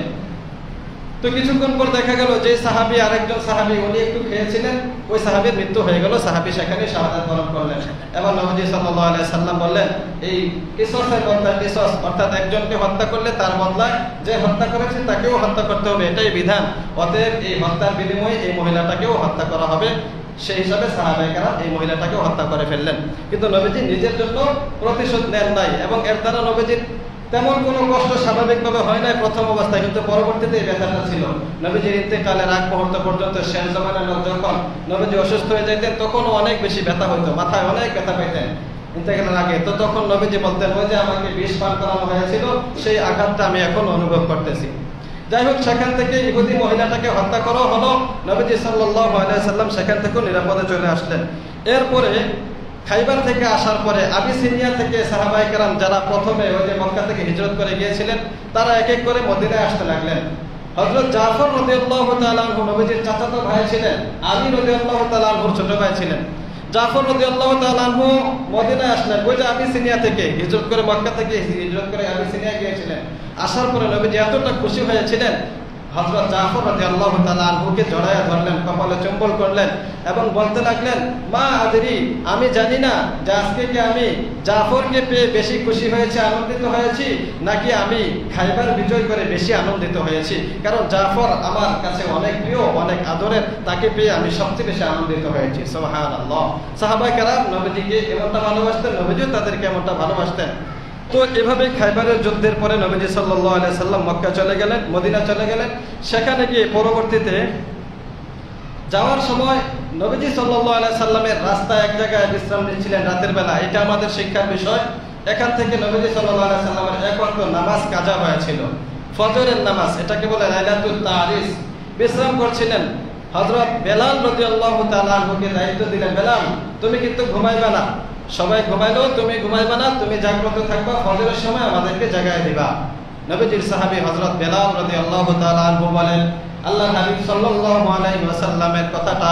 তো কিছুক্ষণ পর দেখা গেল যে সাহাবী, আরেকজন সাহাবী, উনি একটু খেয়েছিলেন, ওই সাহাবীর মৃত্যু হয়ে গেল। সাহাবী সেখানে শাহাদাত বরণ করলেন। এবার নবীজি সাল্লাল্লাহু আলাইহি সাল্লাম বললেন, এই কিসসের বদলা কিসস, অর্থাৎ একজনকে হত্যা করলে তার বদলায় যে হত্যা করেছে তাকেও হত্যা করতে হবে, এটাই বিধান। অতএব এই হত্যার বিনিময়ে এই মহিলাটাকেও হত্যা করা হবে। সেই হিসাবে সাহাবায়ে কেরাম এই মহিলাটাকেও হত্যা করে ফেললেন। কিন্তু নবীজি নিজের জন্য প্রতিশোধ নেন নাই, এবং এর দ্বারা নবীজির তেমন কোনো কষ্ট স্বাভাবিকভাবে হয় নাই প্রথম অবস্থায়, কিন্তু পরবর্তীতে এই ব্যথাটা ছিল। নবীজির ইন্তেকালের আগ মুহূর্ত পর্যন্ত শেষ জামানায় যখন নবীজি অসুস্থ হয়ে যেতেন তখনও অনেক বেশি ব্যথা হইতো, মাথায় অনেক ব্যথা পেতেন ইন্তেকালের আগে। তো তখন নবীজি বলতেন, ওই যে আমাকে বিষ পান করানো হয়েছিল সেই আঘাতটা আমি এখন অনুভব করতেছি। যাই হোক, সেখান থেকে ইহুদি মহিলাটাকে হত্যা করা হলো। নবীজি সাল্লাল্লাহু আলাইহি সাল্লাম সেখান থেকে নিরাপদে চলে আসলেন। এরপরে খাইবার থেকে আসার পরে আবিসিনিয়া থেকে সাহাবায়ে কেরাম যারা প্রথমে ওই যে মক্কা থেকে হিজরত করে গিয়েছিলেন, তারা এক এক করে মদিনায় আসতে লাগলেন। হযরত জাফর রাদিয়াল্লাহু তাআলা আনহু নবীজির চাচাতো ভাই ছিলেন, আলী রাদিয়াল্লাহু তাআলা আনহুর ছোট ভাই ছিলেন। জাফর রাদিয়াল্লাহু তাআলা আনহু মদিনায় আসলেন, ওই যে আবিসিনিয়া থেকে হিজরত করে, মক্কা থেকে হিজরত করে আবিসিনিয়া গিয়েছিলেন। আসার পরে নবীজি এতটা খুশি হয়েছিলেন, হযরত জাফর রাদিয়াল্লাহু তাআলা আনহুকে জড়ায়া ধরলেন, কপালে চুম্বন করলেন এবং বলতে লাগলেন, মা আদরি, আমি জানি না যে আজকে কি আমি জাফরকে পেয়ে বেশি খুশি হয়েছি, আনন্দিত হয়েছি, নাকি আমি খাইবার বিজয় করে বেশি আনন্দিত হয়েছি। কারণ জাফর আমার কাছে অনেক প্রিয়, অনেক আদরের, তাকে পেয়ে আমি সবচেয়ে বেশি আনন্দিত হয়েছি। সুবহানাল্লাহ। সাহাবায়ে কেরাম নবীজিকে এমনটা ভালোবাসতেন, নবীজিও তাদেরকে এমনটা ভালোবাসতেন। তো এভাবে খাইবারের যুদ্ধের পরে নবীজি সাল্লাল্লাহু আলাইহি সাল্লাম মক্কা চলে গেলেন, মদিনা চলে গেলেন। সেখানে গিয়ে পরবর্তীতে যাওয়ার সময় নবীজি সাল্লাল্লাহু আলাইহি সাল্লামের রাস্তায় এক জায়গায় বিশ্রাম নিচ্ছিলেন রাতের বেলা। এটা আমাদের শিক্ষার বিষয়। এখান থেকে নবীজি সাল্লাল্লাহু আলাইহি সাল্লামের এক ওয়াক্ত নামাজ কাজা হয়েছিল, ফজরের নামাজ, এটাকে বলে লাইলাতুল তারিস। বিশ্রাম করছিলেন। হযরত বেলাল রাদিয়াল্লাহু তাআলা আনহুকে দায়িত্ব দিলেন, বেলাল তুমি কিন্তু ঘুমাইবা না, সবাই ঘুমাইলো, তুমি ঘুমাইবা না, তুমি জাগ্রত থাকবা, ফজরের সময় আমাদেরকে জাগায় দিবা। নবীজির সাহাবী হযরত বেলাল রাদিয়াল্লাহু তাআলা আনহু বলেন, আল্লাহর হাবিব সাল্লাল্লাহু আলাইহি ওয়াসাল্লামের কথাটা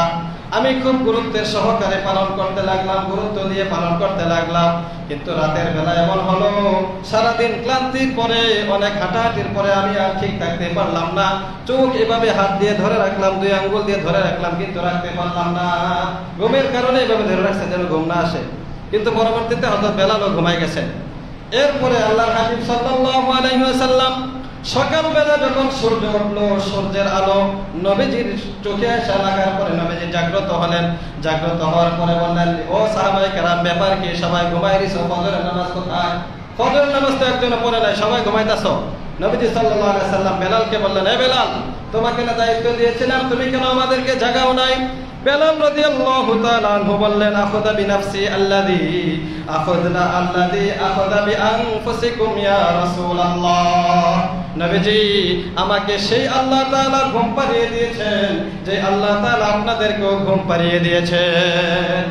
আমি খুব গুরুত্বের সহকারে পালন করতে লাগলাম, গুরুত্ব দিয়ে পালন করতে লাগলাম। কিন্তু রাতের বেলা এমন হলো, সারাদিন ক্লান্তির পরে, অনেক হাঁটাহাঁটির পরে আমি আর ঠিক থাকতে পারলাম না। চোখ এভাবে হাত দিয়ে ধরে রাখলাম, দুই আঙ্গুল দিয়ে ধরে রাখলাম, কিন্তু রাখতে পারলাম না। ঘুমের কারণে এভাবে ধরে রাখছে যেন ঘুম না আসে। কিন্তু পরবর্তীতে হযরত বেলালও ঘুমায় গেছেন। এরপরে আল্লাহর হাবিব সাল্লাল্লাহু আলাইহি ওয়াসাল্লাম সকালবেলা যখন সূর্য উঠলো, সূর্যের আলো নবীজির চোখে এসে লাগার পরে নবীজি জাগ্রত হলেন। জাগ্রত হওয়ার পরে বললেন, ও সাহাবায়ে কেরাম, ব্যাপার কি? সবাই ঘুমায় গেছো, ফজরের নামাজ কোথায়? ফজরের নামাজ তো একজনও পড়ে নাই, সবাই ঘুমাইতাছো। নবীজি সাল্লাল্লাহু আলাইহি সাল্লাম বেলালকে বললেন, হে বেলাল, তোমাকে না দায়িত্ব দিয়েছিলাম, তুমি কেন আমাদেরকে জাগাও নাই? বেলাল রাদিয়াল্লাহু তাআলা আনহু বললেন, আখুযা বিনাফসি আল্লাযী আখযা বিআনফুসিকুম ইয়া রাসূলুল্লাহ। নবীজি, আমাকে সেই আল্লাহ তাআলা ঘুম পাড়িয়ে দিয়েছেন যে আল্লাহ তাআলা আপনাদেরকেও ঘুম পাড়িয়ে দিয়েছেন।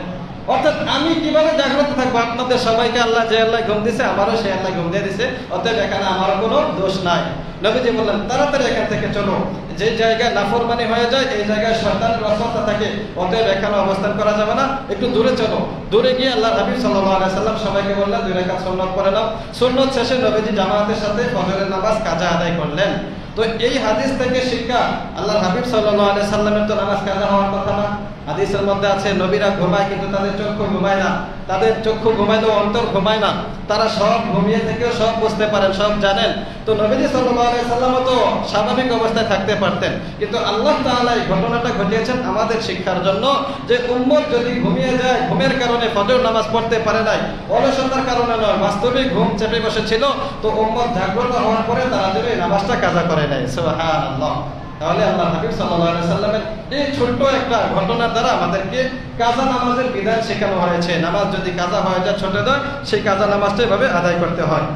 অর্থাৎ আমি কিভাবে জাগ্রত থাকবো? আপনাদের সবাইকে আল্লাহ যে আল্লাহ ঘুম দিয়েছে, আমারও সেই আল্লাহ ঘুম দিয়ে দিয়েছে, অতএব এখানে আমার কোনো দোষ নাই। নবীজি বললেন, তাড়াতাড়ি এখান থেকে চলো, যে জায়গায় নাফরমানি হয়ে যায় এই জায়গায় শয়তানের ওয়াসওয়াসা থাকে, অতএব এখানে অবস্থান করা যাবে না, একটু দূরে চলো। দূরে গিয়ে আল্লাহর হাবিব সাল্লাল্লাহু আলাইহি সাল্লাম সবাইকে বললেন, 2 রাকাত সুন্নাত পড়ে নাও। সুন্নাত শেষে নবীজি জামাতের সাথে ফজরের নামাজ কাজা আদায় করলেন। তো এই হাদিস থেকে শিক্ষা, আল্লাহর হাবিব সাল্লাল্লাহু আলাইহি সাল্লামের তো নামাজ কাজা হওয়ার কথা না। হাদিসের মধ্যে আছে, নবীরা ঘুমায় কিন্তু তাদের চক্ষু ঘুমায় না, তাদের চক্ষু ঘুমাইলেও অন্তর ঘুমায় না। তারা সব ঘুমিয়ে থেকেও সব বুঝতে পারেন, সব জানেন। তো নবীজি সাল্লাল্লাহু আলাইহি সাল্লামও তো স্বাভাবিক অবস্থায় থাকতে পারতেন, কিন্তু আল্লাহ তাআলা এই ঘটনাটা ঘটিয়েছেন আমাদের শিক্ষার জন্য, যে উম্মত যদি ঘুমিয়ে যায়, ঘুমের কারণে ফজর নামাজ পড়তে পারে নাই, অলসতার কারণে নয়, বাস্তবিক ঘুম চেপে বসেছিল, তো উম্মত জাগ্রত হওয়ার পরে তারা যদি এই নামাজটা কাজা করে নেয়। সুবহানাল্লাহ। তাহলে আল্লাহর হাবিব সাল্লাল্লাহু আলাইহি সাল্লামের এই ছোট্ট একটা ঘটনার দ্বারা আমাদেরকে কাজা নামাজের বিধান শেখানো হয়েছে। নামাজ যদি কাজা হয়ে যায়, ছোট দেয়, সেই কাজা নামাজটা এভাবে আদায় করতে হয়।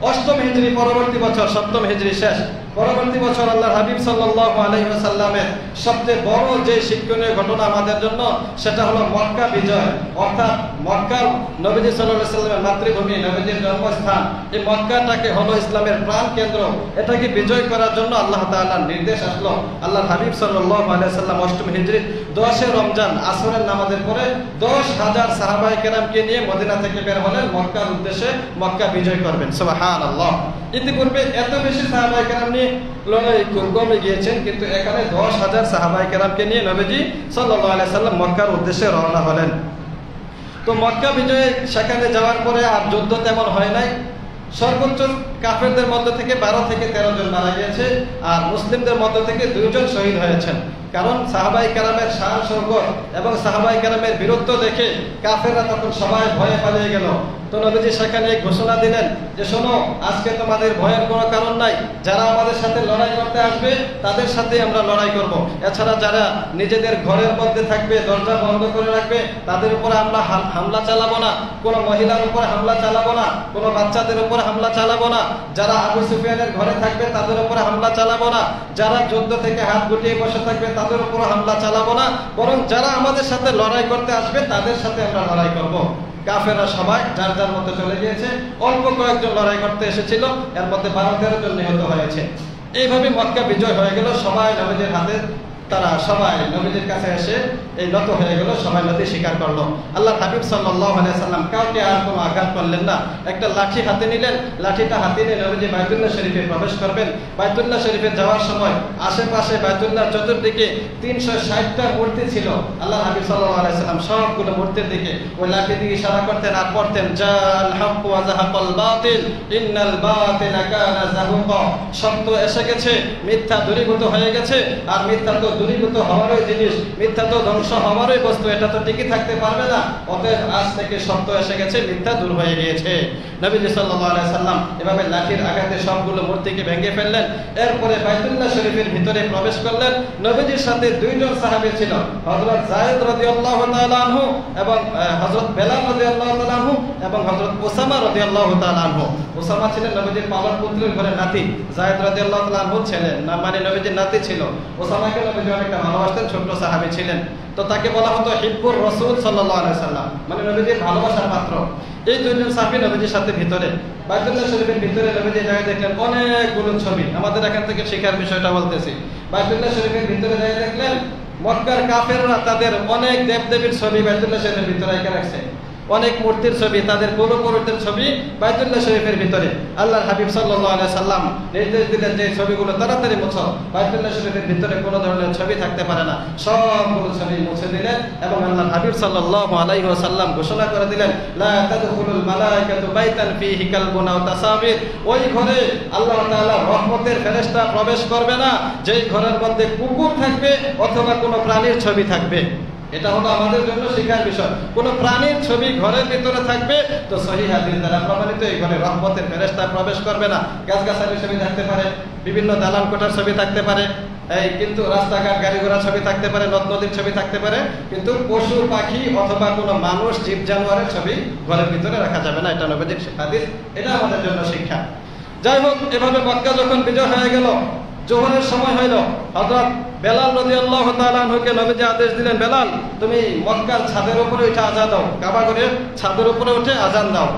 8ম হিজরি পরবর্তী বছর, 7ম হিজরি শেষ, পরবর্তী বছর আল্লাহর হাবিব সাল্লাল্লাহু আলাইহি ওয়াসাল্লামের সবচেয়ে বড় যে শিক্ষণীয় ঘটনা আমাদের জন্য, সেটা হলো মক্কা বিজয়। অর্থাৎ মক্কার নবীজি সাল্লাল্লাহু আলাইহি ওয়াসাল্লামের মাতৃভূমি, নবীজির জন্মস্থান, এই মক্কাটাকে হলো ইসলামের প্রাণ কেন্দ্র। এটাকে বিজয় করার জন্য আল্লাহ তাআলার নির্দেশ আসলো। আল্লাহর হাবিব সাল্লাল্লাহু আলাইহি ওয়াসাল্লাম 8ম হিজরির 10 রমজান আসরের নামাজের পরে 10,000 সাহাবায়ে কেরামকে নিয়ে মদিনা থেকে বের হলেন মক্কার উদ্দেশ্যে, মক্কা বিজয় করবেন। সুবহানাল্লাহ। ইতিপূর্বে এত বেশি সাহাবায়ে কেরাম নিয়ে লড়াই কমে গিয়েছেন, কিন্তু এখানে 10,000 সাহাবায়ে কেরামকে নিয়ে নবীজি সাল্লাল্লাহু আলাইহি সাল্লাম মক্কার উদ্দেশ্যে রওনা হলেন। তো মক্কা বিজয়ে সেখানে যাওয়ার পরে আর যুদ্ধ তেমন হয় নাই। সর্বোচ্চ কাফেরদের মধ্য থেকে 12 থেকে 13 জন মারা গিয়েছে, আর মুসলিমদের মধ্য থেকে 2 জন শহীদ হয়েছেন। কারণ সাহাবায়ে কেরামের শান শৌকত এবং সাহাবায়ে কেরামের বীরত্ব দেখে কাফেররা তখন সবাই ভয়ে পালিয়ে গেল। তো নবীজি সেখানে ঘোষণা দিলেন যে, শোনো, আজকে তোমাদের ভয়ের কোনো কারণ নাই, যারা আমাদের সাথে লড়াই করতে আসবে তাদের সাথে আমরা লড়াই করব। এছাড়া যারা নিজেদের ঘরের মধ্যে থাকবে, দরজা বন্ধ করে রাখবে, তাদের উপরে আমরা হামলা চালাবো না, কোনো মহিলার উপরে হামলা চালাবো না, কোনো বাচ্চাদের উপরে হামলা চালাবো না, যারা আবু সুফিয়ানের ঘরে থাকবে তাদের উপরে হামলা চালাবো না, যারা যুদ্ধ থেকে হাত গুটিয়ে বসে থাকবে তাদের উপরে হামলা চালাবো না, বরং যারা আমাদের সাথে লড়াই করতে আসবে তাদের সাথে আমরা লড়াই করব। কাফেররা সবাই যার যার মতো চলে গিয়েছে। অল্প কয়েকজন লড়াই করতে এসেছিল, এর মধ্যে 12-13 জন নিহত হয়েছে। এইভাবে মক্কা বিজয় হয়ে গেল। সবাই নবীজির হাতে, তারা সবাই নবীজির কাছে এসে এই নত হয়ে গেল, সবাই নদী স্বীকার করলো। আল্লাহ হাবিব সাল্লাল্লাহু আলাইহি সাল্লাম কাউকে আর কোনো আঘাত করলেন না। একটা লাঠি হাতে নিলেন, লাঠিটা হাতে নিয়ে নবীজি বাইতুল্লাহ শরীফে প্রবেশ করবেন। বাইতুল্লাহ শরীফে যাওয়ার সময় আশেপাশে বাইতুল্লাহর চতুর্দিকে 360টা মূর্তি ছিল। আল্লাহ হাবিব সাল্লাল্লাহু আলাইহি সাল্লাম সবগুলো মূর্তির দিকে ওই লাঠি দিয়ে ইশারা করতেন আর পড়তেন, জাল হক ওয়া যাহাকাল বাতিল ইন্নাল বাতিলা কানা যাহুকা। সত্য এসে গেছে, মিথ্যা দূরীভূত হয়ে গেছে। আর মিথ্যা তো দূরীভূত হওয়ারই জিনিস, মিথ্যা তো ধ্বংস হওয়ারই বস্তু, এটা তো টিকে থাকতে পারবে না। অতএব আজ থেকে সত্য এসে গেছে, মিথ্যা দূর হয়ে গিয়েছে। নবীজি সাল্লাল্লাহু আলাইহি সাল্লাম এভাবে লাঠির আঘাতে সবগুলো মূর্তিকে ভেঙে ফেললেন। এরপরে বাইতুল্লাহ শরীফের ভিতরে প্রবেশ করলেন। নবীজির সাথে 2 জন সাহাবী ছিল, হযরত যায়েদ রাদিয়াল্লাহু তাআলা আনহু এবং হযরত বেলাল রাদিয়াল্লাহু তাআলা আনহু এবং হযরত ওসামা রাদিয়াল্লাহু তাআলা আনহু। ওসামা ছিলেন নবীজির পালন পুত্রের ঘরে নাতি, যায়েদ রাদিয়াল্লাহু তাআলা আনহু ছিলেন না, মানে নবীজির নাতি ছিল। ওসামাকে নবীজি অনেকটা ভালোবাসতেন, ছোট সাহাবী ছিলেন। তো তাকে বলা হতো হিব্বুর রাসূল সাল্লাল্লাহু আলাইহি সাল্লাম, মানে নবীজির ভালোবাসার পাত্র। এই 2 জন সাহাবী নবীজির সাথে ভিতরে বাইতুল্লাহ শরীফের ভিতরে নবীজি জায়গায় দেখলেন অনেকগুলো ছবি। আমাদের এখান থেকে শেখার বিষয়টা বলতেছি। বাইতুল্লাহ শরীফের ভিতরে জায়গায় দেখলেন মক্কার কাফেররা তাদের অনেক দেবদেবীর ছবি বাইতুল্লাহ শরীফের ভিতরে রেখে রাখছে। অনেক মূর্তির ছবি, তাদের পূর্বপুরুষদের ছবি বাইতুল্লাহ শরীফের ভিতরে। আল্লাহর হাবিব সাল্লাল্লাহু আলাইহি সাল্লাম নির্দেশ দিলেন যে ছবিগুলো তাড়াতাড়ি মুছো, বাইতুল্লাহ শরীফের ভিতরে কোনো ধরনের ছবি থাকতে পারে না। সবগুলো ছবি মুছে দিলেন এবং আল্লাহর হাবিব সাল্লাল্লাহু আলাইহি ওয়াসাল্লাম ঘোষণা করে দিলেন, লা তাদখুলুল মালায়েকাতু বাইতান ফীহি কালবুন আও তাসাবির। ওই ঘরে আল্লাহ তাআলা রহমতের ফেরেশতা প্রবেশ করবে না যেই ঘরের মধ্যে কুকুর থাকবে অথবা কোনো প্রাণীর ছবি থাকবে। এটা হলো আমাদের জন্য শিক্ষার বিষয়। কোন প্রাণীর ছবি ঘরের ভিতরে থাকবে তো সহিহ হাদিস দ্বারা প্রমাণিত এই ঘরে রহমতের ফেরেশতা প্রবেশ করবে না। গাছগাছালির ছবি থাকতে পারে, বিভিন্ন দালান কোঠার ছবি থাকতে পারে, কিন্তু রাস্তাঘাট গাড়ি ঘোড়ার ছবি থাকতে পারে, নদ নদীর ছবি থাকতে পারে, কিন্তু পশু পাখি অথবা কোনো মানুষ জীব জানোয়ারের ছবি ঘরের ভিতরে রাখা যাবে না। এটা নবীজির হাদিস, এটা আমাদের জন্য শিক্ষা। যাই হোক, এভাবে মক্কা যখন বিজয় হয়ে গেল, জোহরের সময় হইল, হযরত বেলাল রাদিয়াল্লাহু তাআলা আনহুকে নবীজি আদেশ দিলেন, বেলাল তুমি মক্কার ছাদের উপরে উঠে আযান দাও, কাবা ঘরের ছাদের উপরে উঠে আযান দাও।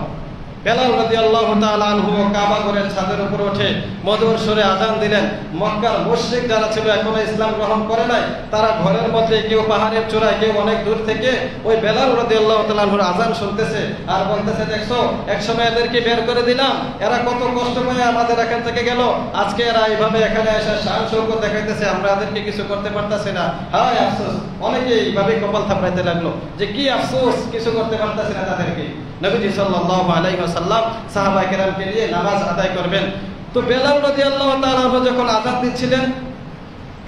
বেলাল রাদিয়াল্লাহু তাআলা আনহু কাবা ঘরের ছাদের উপরে উঠে মধুর সুরে আযান দিলেন। মক্কার মুশরিক যারা ছিল, এখনো ইসলাম গ্রহণ করে নাই, তারা ঘরের মধ্যে, কেউ পাহাড়ের চূড়ায়, কেউ অনেক দূর থেকে ওই বেলাল রাদিয়াল্লাহু তাআলা আনহুর আযান শুনতেছে আর বলতেছে, দেখছো একসময় এদেরকে বের করে দিলাম, এরা কত কষ্ট করে আমাদের এখান থেকে গেল, আজকে এরা এইভাবে এখানে এসে শান শৌকত দেখাইতেছে, আমরা এদেরকে কিছু করতে পারতাছি না। হায় আফসোস। অনেকে এইভাবে কপাল থাপড়াইতে লাগলো যে কি আফসোস, কিছু করতে পারতাছি না তাদেরকে। নবীজি সাল্লাল্লাহু আলাইহি ওয়াসাল্লাম সাহাবায়ে কেরামকে নিয়ে নামাজ আদায় করবেন। তো বেলাল রাদিয়াল্লাহু তাআলা যখন আযান দিচ্ছিলেন,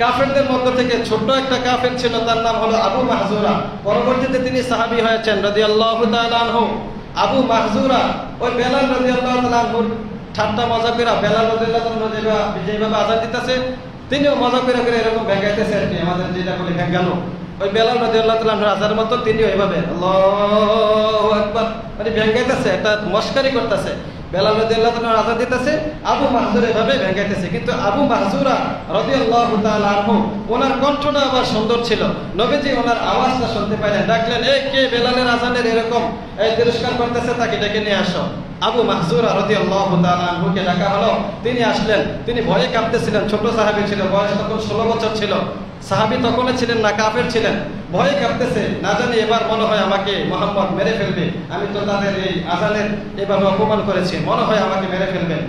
কাফেরদের মধ্য থেকে ছোট একটা কাফের ছিল, তার নাম হলো আবু মাহজুরা। পরবর্তীতে তিনি সাহাবী হয়েছেন রাদিয়াল্লাহু তাআলা আনহু। আবু মাহজুরা ওই বেলাল রাদিয়াল্লাহু তাআলা আনহুর ঠাট্টা মজা করে বেলাল রাদিয়াল্লাহু তাআলা যেভাবে আযান দিতেছে তিনিও মজা করে করে এরকম ভেঙাইতেছে আর কি, আমাদের যেটা বলি ভেঙানো। ওই বেলাল রাদিয়াল্লাহু তাআলা আনহুর আযানের মতো তিনিও এইভাবে আল্লাহু আকবার মানে ভেঙাইতেছে, একটা মস্কারি করতেছে। বেলাল রাদিয়াল্লাহু তাআলা আযান দিতেছে, আবু মাহজুরা এভাবে ভেঙাইতেছে। কিন্তু আবু মাহজুরা রাদিয়াল্লাহু তাআলা আনহু ওনার কণ্ঠটা আবার সুন্দর ছিল। নবীজি ওনার আওয়াজটা শুনতে পাইলেন, ডাকলেন, এই কে বেলালের আযানের এরকম তিরস্কার করতেছে, তাকে ডেকে নিয়ে আসো। আবু মাহজুরা রাদিয়াল্লাহু তাআলা আনহুকে ডাকা হলো। তিনি আসলেন, তিনি ভয়ে কাঁপতেছিলেন, ছোট সাহাবী ছিল, বয়স তখন 16 বছর ছিল। সাহাবী তখনও ছিলেন না, কাফের ছিলেন, ভয়ে কাঁপতেছে, না জানি এবার মনে হয় আমাকে মুহাম্মদ মেরে ফেলবে, আমি তো তাদের এই আযানের এভাবে অপমান করেছি, মনে হয় আমাকে মেরে ফেলবেন।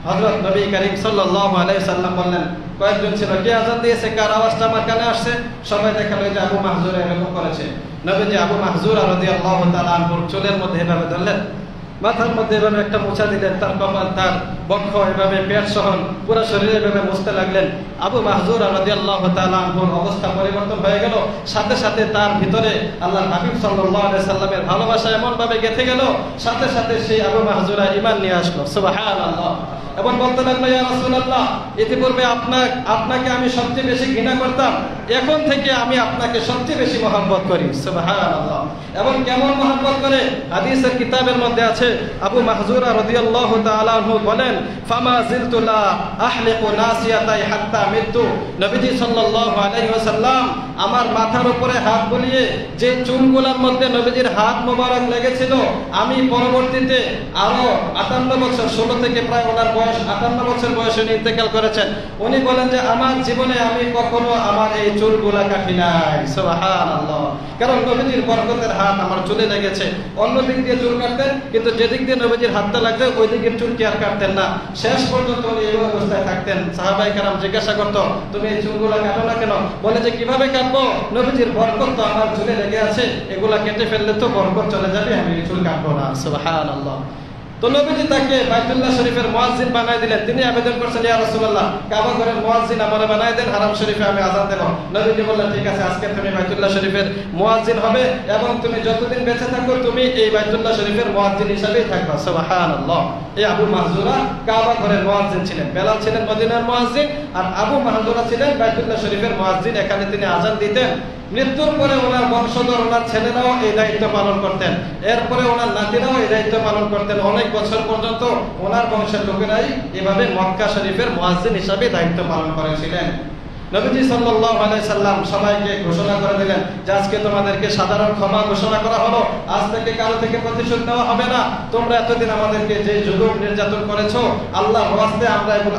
হযরত নবী করিম সাল্লাল্লাহু আলাইহি সাল্লাম বললেন, কয়েকজন ছিল, কে আযান দিয়েছে, কার আওয়াজটা আমার কানে আসছে? সবাই দেখালো যে আবু মাহজুরা এরকম করেছে। নবীজি আবু মাহজুরা রাদিয়াল্লাহু তাআলা আনহুর চুলের মধ্যে এভাবে ধরলেন, মাথার মধ্যে এভাবে একটা মোছা দিলেন, তার কপাল, তার বক্ষ, এভাবে পেট সহ পুরো শরীরে এভাবে মুছতে লাগলেন। আবু মাহজুরা রাদিয়াল্লাহু তাআলা আনহুর অবস্থা পরিবর্তন হয়ে গেল। সাথে সাথে তার ভিতরে আল্লাহর হাবিব সাল্লাল্লাহু আলাইহি সাল্লামের ভালোবাসা এমন ভাবে গেঁথে গেল, সাথে সাথে সেই আবু মাহজুরা ঈমান নিয়ে আসলো। সুবহানাল্লাহ। এবং বলতে লাগলো, ইয়া রাসূলুল্লাহ, ইতিপূর্বে আপনাকে আমি সবচেয়ে বেশি ঘৃণা করতাম, এখন থেকে আমি আপনাকে সবচেয়ে বেশি মহব্বত করি। সুবহানাল্লাহ। এবং কেমন মহব্বত করে? হাদিসের কিতাবের মধ্যে আছে, আবু মাহজুরা রাদিয়াল্লাহু তাআলা আনহু বলেন, ফামা জিলতু লা আহলিকু নাসিয়াতাই হাত্তা মিতু। নবীজি সাল্লাল্লাহু আলাইহি ওয়াসাল্লাম আমার মাথার উপরে হাত বুলিয়ে যে চুলগুলোর মধ্যে নবীজির হাত মোবারক লেগেছিল, আমি পরবর্তীতে আরো 58 বছর, 16 থেকে প্রায় ওনার বয়স 58 বছর বয়সে উনি ইন্তেকাল করেছেন। উনি বলেন যে আমার জীবনে আমি কখনো আমার এই চুলগুলা কাটি নাই। সুবহানাল্লাহ। কারণ নবীজির বরকতের হাত আমার চুলে লেগেছে। অন্য দিক দিয়ে চুল কাটতেন, কিন্তু যেদিক দিয়ে নবীজির হাতটা লাগছে ওই দিকের চুল কি আর কাটতেন না। শেষ পর্যন্ত উনি এই অবস্থায় থাকতেন। সাহাবায়ে কেরাম জিজ্ঞাসা করতো, তুমি এই চুলগুলা কাটো না কেন? বলে যে কিভাবে কাটবো, নবীজির বরকত তো আমার চুলে লেগে আছে, এগুলা কেটে ফেললে তো বরকত চলে যাবে, আমি চুল কাটবো না। সুবহানাল্লাহ। তো নবীজি তাকে বাইতুল্লাহ শরীফের মুয়াজ্জিন বানায় দিলেন। তিনি আবেদন করছেন, ইয়া রাসূলুল্লাহ, কাবা ঘরের মুয়াজ্জিন আমারে বানায় দেন, হারাম শরীফে আমি আযান দেব। নবীজি বললেন, ঠিক আছে, আজকে তুমি বাইতুল্লাহ শরীফের মুয়াজ্জিন হবে এবং তুমি যতদিন বেঁচে থাকো তুমি এই বাইতুল্লাহ শরীফের মুয়াজ্জিন হিসেবেই থাকবা। সুবহানাল্লাহ। এই আবু মাহজুরা কাবা ঘরের মুয়াজ্জিন ছিলেন। বেলাল ছিলেন মদিনার মুয়াজ্জিন, আর আবু মাহজুরা ছিলেন বাইতুল্লাহ শরীফের মুয়াজ্জিন। এখানে তিনি আযান দিতেন। মৃত্যুর পরে ওনার বংশধর, ওনার ছেলেরাও এই দায়িত্ব পালন করতেন। এরপরে ওনার নাতিরাও এই দায়িত্ব পালন করতেন। অনেক বছর পর্যন্ত ওনার বংশের লোকেরাই এভাবে মক্কা শরীফের মুয়াজ্জিন হিসাবে দায়িত্ব পালন করেছিলেন। নবীজি সাল্লাল্লাহু আলাইহি সাল্লাম সবাইকে ঘোষণা করে দিলেন যে আজকে তোমাদেরকে সাধারণ ক্ষমা ঘোষণা করা হলো। আজ থেকে কারো থেকে প্রতিশোধ নেওয়া হবে না। তোমরা এতদিন আমাদেরকে যে জুলুম নির্যাতন করেছো, আল্লাহর ওয়াস্তে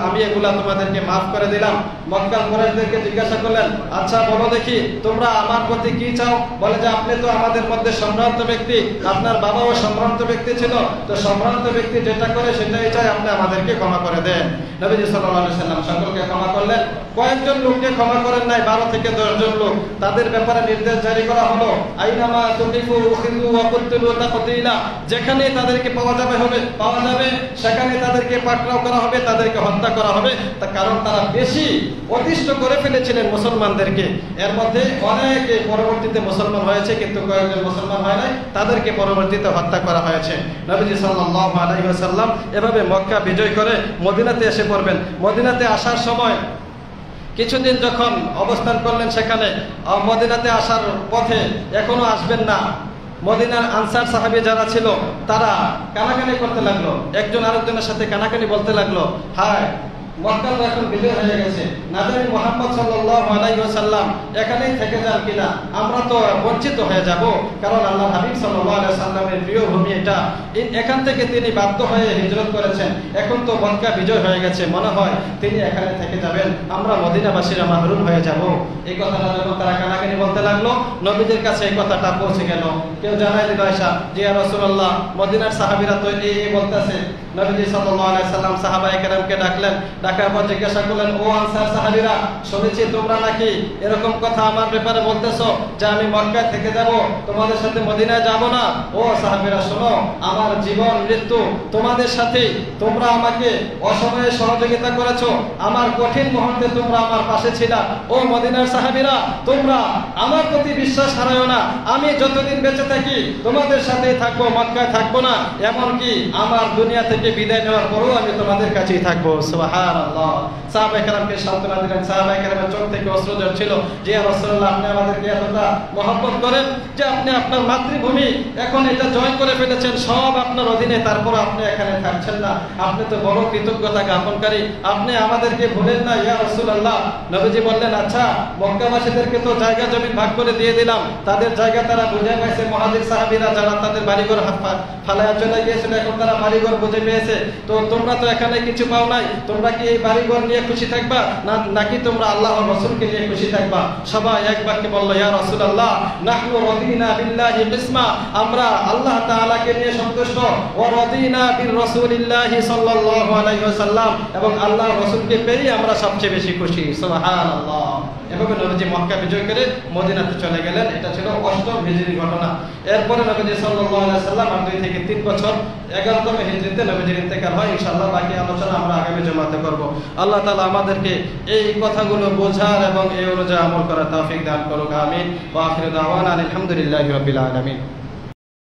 আমি এগুলা তোমাদেরকে মাফ করে দিলাম। মক্কার কুরাইশদেরকে জিজ্ঞাসা করলেন, আচ্ছা বলো দেখি তোমরা আমার প্রতি কি চাও? বলে যে আপনি তো আমাদের মধ্যে সম্ভ্রান্ত ব্যক্তি, আপনার বাবাও সম্ভ্রান্ত ব্যক্তি ছিল, তো সম্ভ্রান্ত ব্যক্তি যেটা করে সেটাই চাই, আপনি আমাদেরকে ক্ষমা করে দেন। নবীজি সাল্লাল্লাহু আলাইহি সাল্লাম সকলকে ক্ষমা করলেন। কয়েকজন লোককে ক্ষমা করেন নাই, 12 থেকে 10 জন লোক। তাদের ব্যাপারে নির্দেশ জারি করা হলো, আইনামা তুকিফু উখিযু ওয়া কুতিলু তাকতিলা। যেখানে তাদেরকে পাওয়া যাবে সেখানে তাদেরকে পাকড়াও করা হবে, তাদেরকে হত্যা করা হবে। তার কারণ তারা বেশি অতিষ্ঠ করে ফেলেছিলেন মুসলমানদেরকে। এর মধ্যে অনেকে পরবর্তীতে মুসলমান হয়েছে, কিন্তু কয়েকজন মুসলমান হয় নাই, তাদেরকে পরবর্তীতে হত্যা করা হয়েছে। নবীজি সাল্লাল্লাহু আলাইহি ওয়াসাল্লাম এভাবে মক্কা বিজয় করে মদিনাতে এসে পড়বেন। মদিনাতে আসার সময় কিছুদিন যখন অবস্থান করলেন সেখানে, মদিনাতে আসার পথে এখনো আসবেন না, মদিনার আনসার সাহাবী যারা ছিল তারা কানাকানি করতে লাগলো, একজন আরেকজনের সাথে কানাকানি বলতে লাগলো, হায় মক্কা তো এখন বিজয় হয়ে গেছে, না জানি মুহাম্মদ সাল্লাল্লাহু আলাইহি ওয়াসাল্লাম এখানেই থেকে যান কিনা, আমরা তো বঞ্চিত হয়ে যাব। কারণ আল্লাহ হাবিব সাল্লাল্লাহু আলাইহি ওয়াসাল্লামের প্রিয় ভূমি এটা, এখান থেকে তিনি বাধ্য হয়ে হিজরত করেছেন। এখন তো মক্কা বিজয় হয়ে গেছে, মনে হয় তিনি এখানে থেকে যাবেন, আমরা মদিনাবাসীরা মাহরুম হয়ে যাব। এই কথাটা যখন তারা কানাকানি বলতে লাগলো, নবীজির কাছে এই কথাটা পৌঁছে গেল। কেউ জানাই দিল আয়েশা যে ইয়া রাসূলুল্লাহ, মদিনার সাহাবীরা তো এই বলতেছে। নবীজি সাল্লাল্লাহু আলাইহি সাল্লাম সাহাবায়ে কেরামকে ডাকলেন। ডাকার পর জিজ্ঞাসা করলেন, ও আনসার সাহাবীরা, শুনেছি তোমরা নাকি এরকম কথা আমার ব্যাপারে বলতেছো যে আমি মক্কায় থেকে যাব, তোমাদের সাথে মদিনায় যাব না। ও সাহাবীরা শোনো, আমার জীবন মৃত্যু তোমাদের সাথেই। তোমরা আমাকে অসময়ে সহযোগিতা করেছো, আমার কঠিন মুহূর্তে তোমরা আমার পাশে ছিলা। ও মদিনার সাহাবীরা, তোমরা আমার প্রতি বিশ্বাস হারায়ো না। আমি যতদিন বেঁচে থাকি তোমাদের সাথেই থাকবো, মক্কায় থাকবো না। এমনকি আমার দুনিয়া থেকে বিদায় নেওয়ার পরও আমি তোমাদের কাছেই থাকবো। সুবহানাল্লাহ। সাহাবায়ে কেরামকে সান্ত্বনা দিলেন। সাহাবায়ে কেরামের চোখ থেকে অশ্রু ঝরছিল যে ইয়া রাসূলুল্লাহ, আপনি আমাদেরকে এতটা মহব্বত করেন যে আপনি আপনার মাতৃভূমি এখন এটা জয় করে ফেলেছেন, সব আপনার অধীনে, তারপর আপনি এখানে থাকছেন না। আপনি তো বড় কৃতজ্ঞতা জ্ঞাপনকারী, আপনি আমাদেরকে ভুলেন না ইয়া রাসূলুল্লাহ। নবীজি বললেন, আচ্ছা মক্কাবাসীদেরকে তো জায়গা জমি ভাগ করে দিয়ে দিলাম, তাদের জায়গা তারা বুঝে পেয়েছে। মুহাজির সাহাবীরা যারা তাদের বাড়িঘর ফালায়া চলে গিয়েছিল, এখন তারা বাড়িঘর বুঝে পেয়েছে। তো তোমরা তো এখানে কিছু পাও নাই, তোমরা কি এই বাড়িঘর নিয়ে খুশি থাকবা নাকি তোমরা আল্লাহর রাসূলকে নিয়ে খুশি থাকবা? সবাই এক বাক্যে বলল, ইয়া রাসূলুল্লাহ, নাহনু রাদিনা বিল্লাহি বিসমা, আমরা আল্লাহ তাআলাকে নিয়ে সন্তুষ্ট, ওয়া রাদিনা বির রাসূলিল্লাহি সাল্লাল্লাহু আলাইহি ওয়াসাল্লাম, এবং আল্লাহর রাসূলকে পেয়ে আমরা সবচেয়ে বেশি খুশি। সুবহানাল্লাহ। এভাবে নবীজি মক্কা বিজয় করে মদিনাতে চলে গেলেন। এটা ছিল 8ম হিজরি ঘটনা। এরপরে নবীজি সাল্লাল্লাহু আলাইহি ওয়াসাল্লাম 2 থেকে 3 বছর 11তম হিজরিতে নবীজির ইন্তেকাল হয়। ইনশাআল্লাহ বাকি আলোচনা আমরা আগামী জুমাতে করব। আল্লাহ তাআলা আমাদেরকে এই কথাগুলো বোঝার এবং এই অনুযায়ী আমল করার তৌফিক দান করুক। আমিন। ওয়া আখিরু দাওয়ানা আলহামদুলিল্লাহি রাব্বিল আলামিন।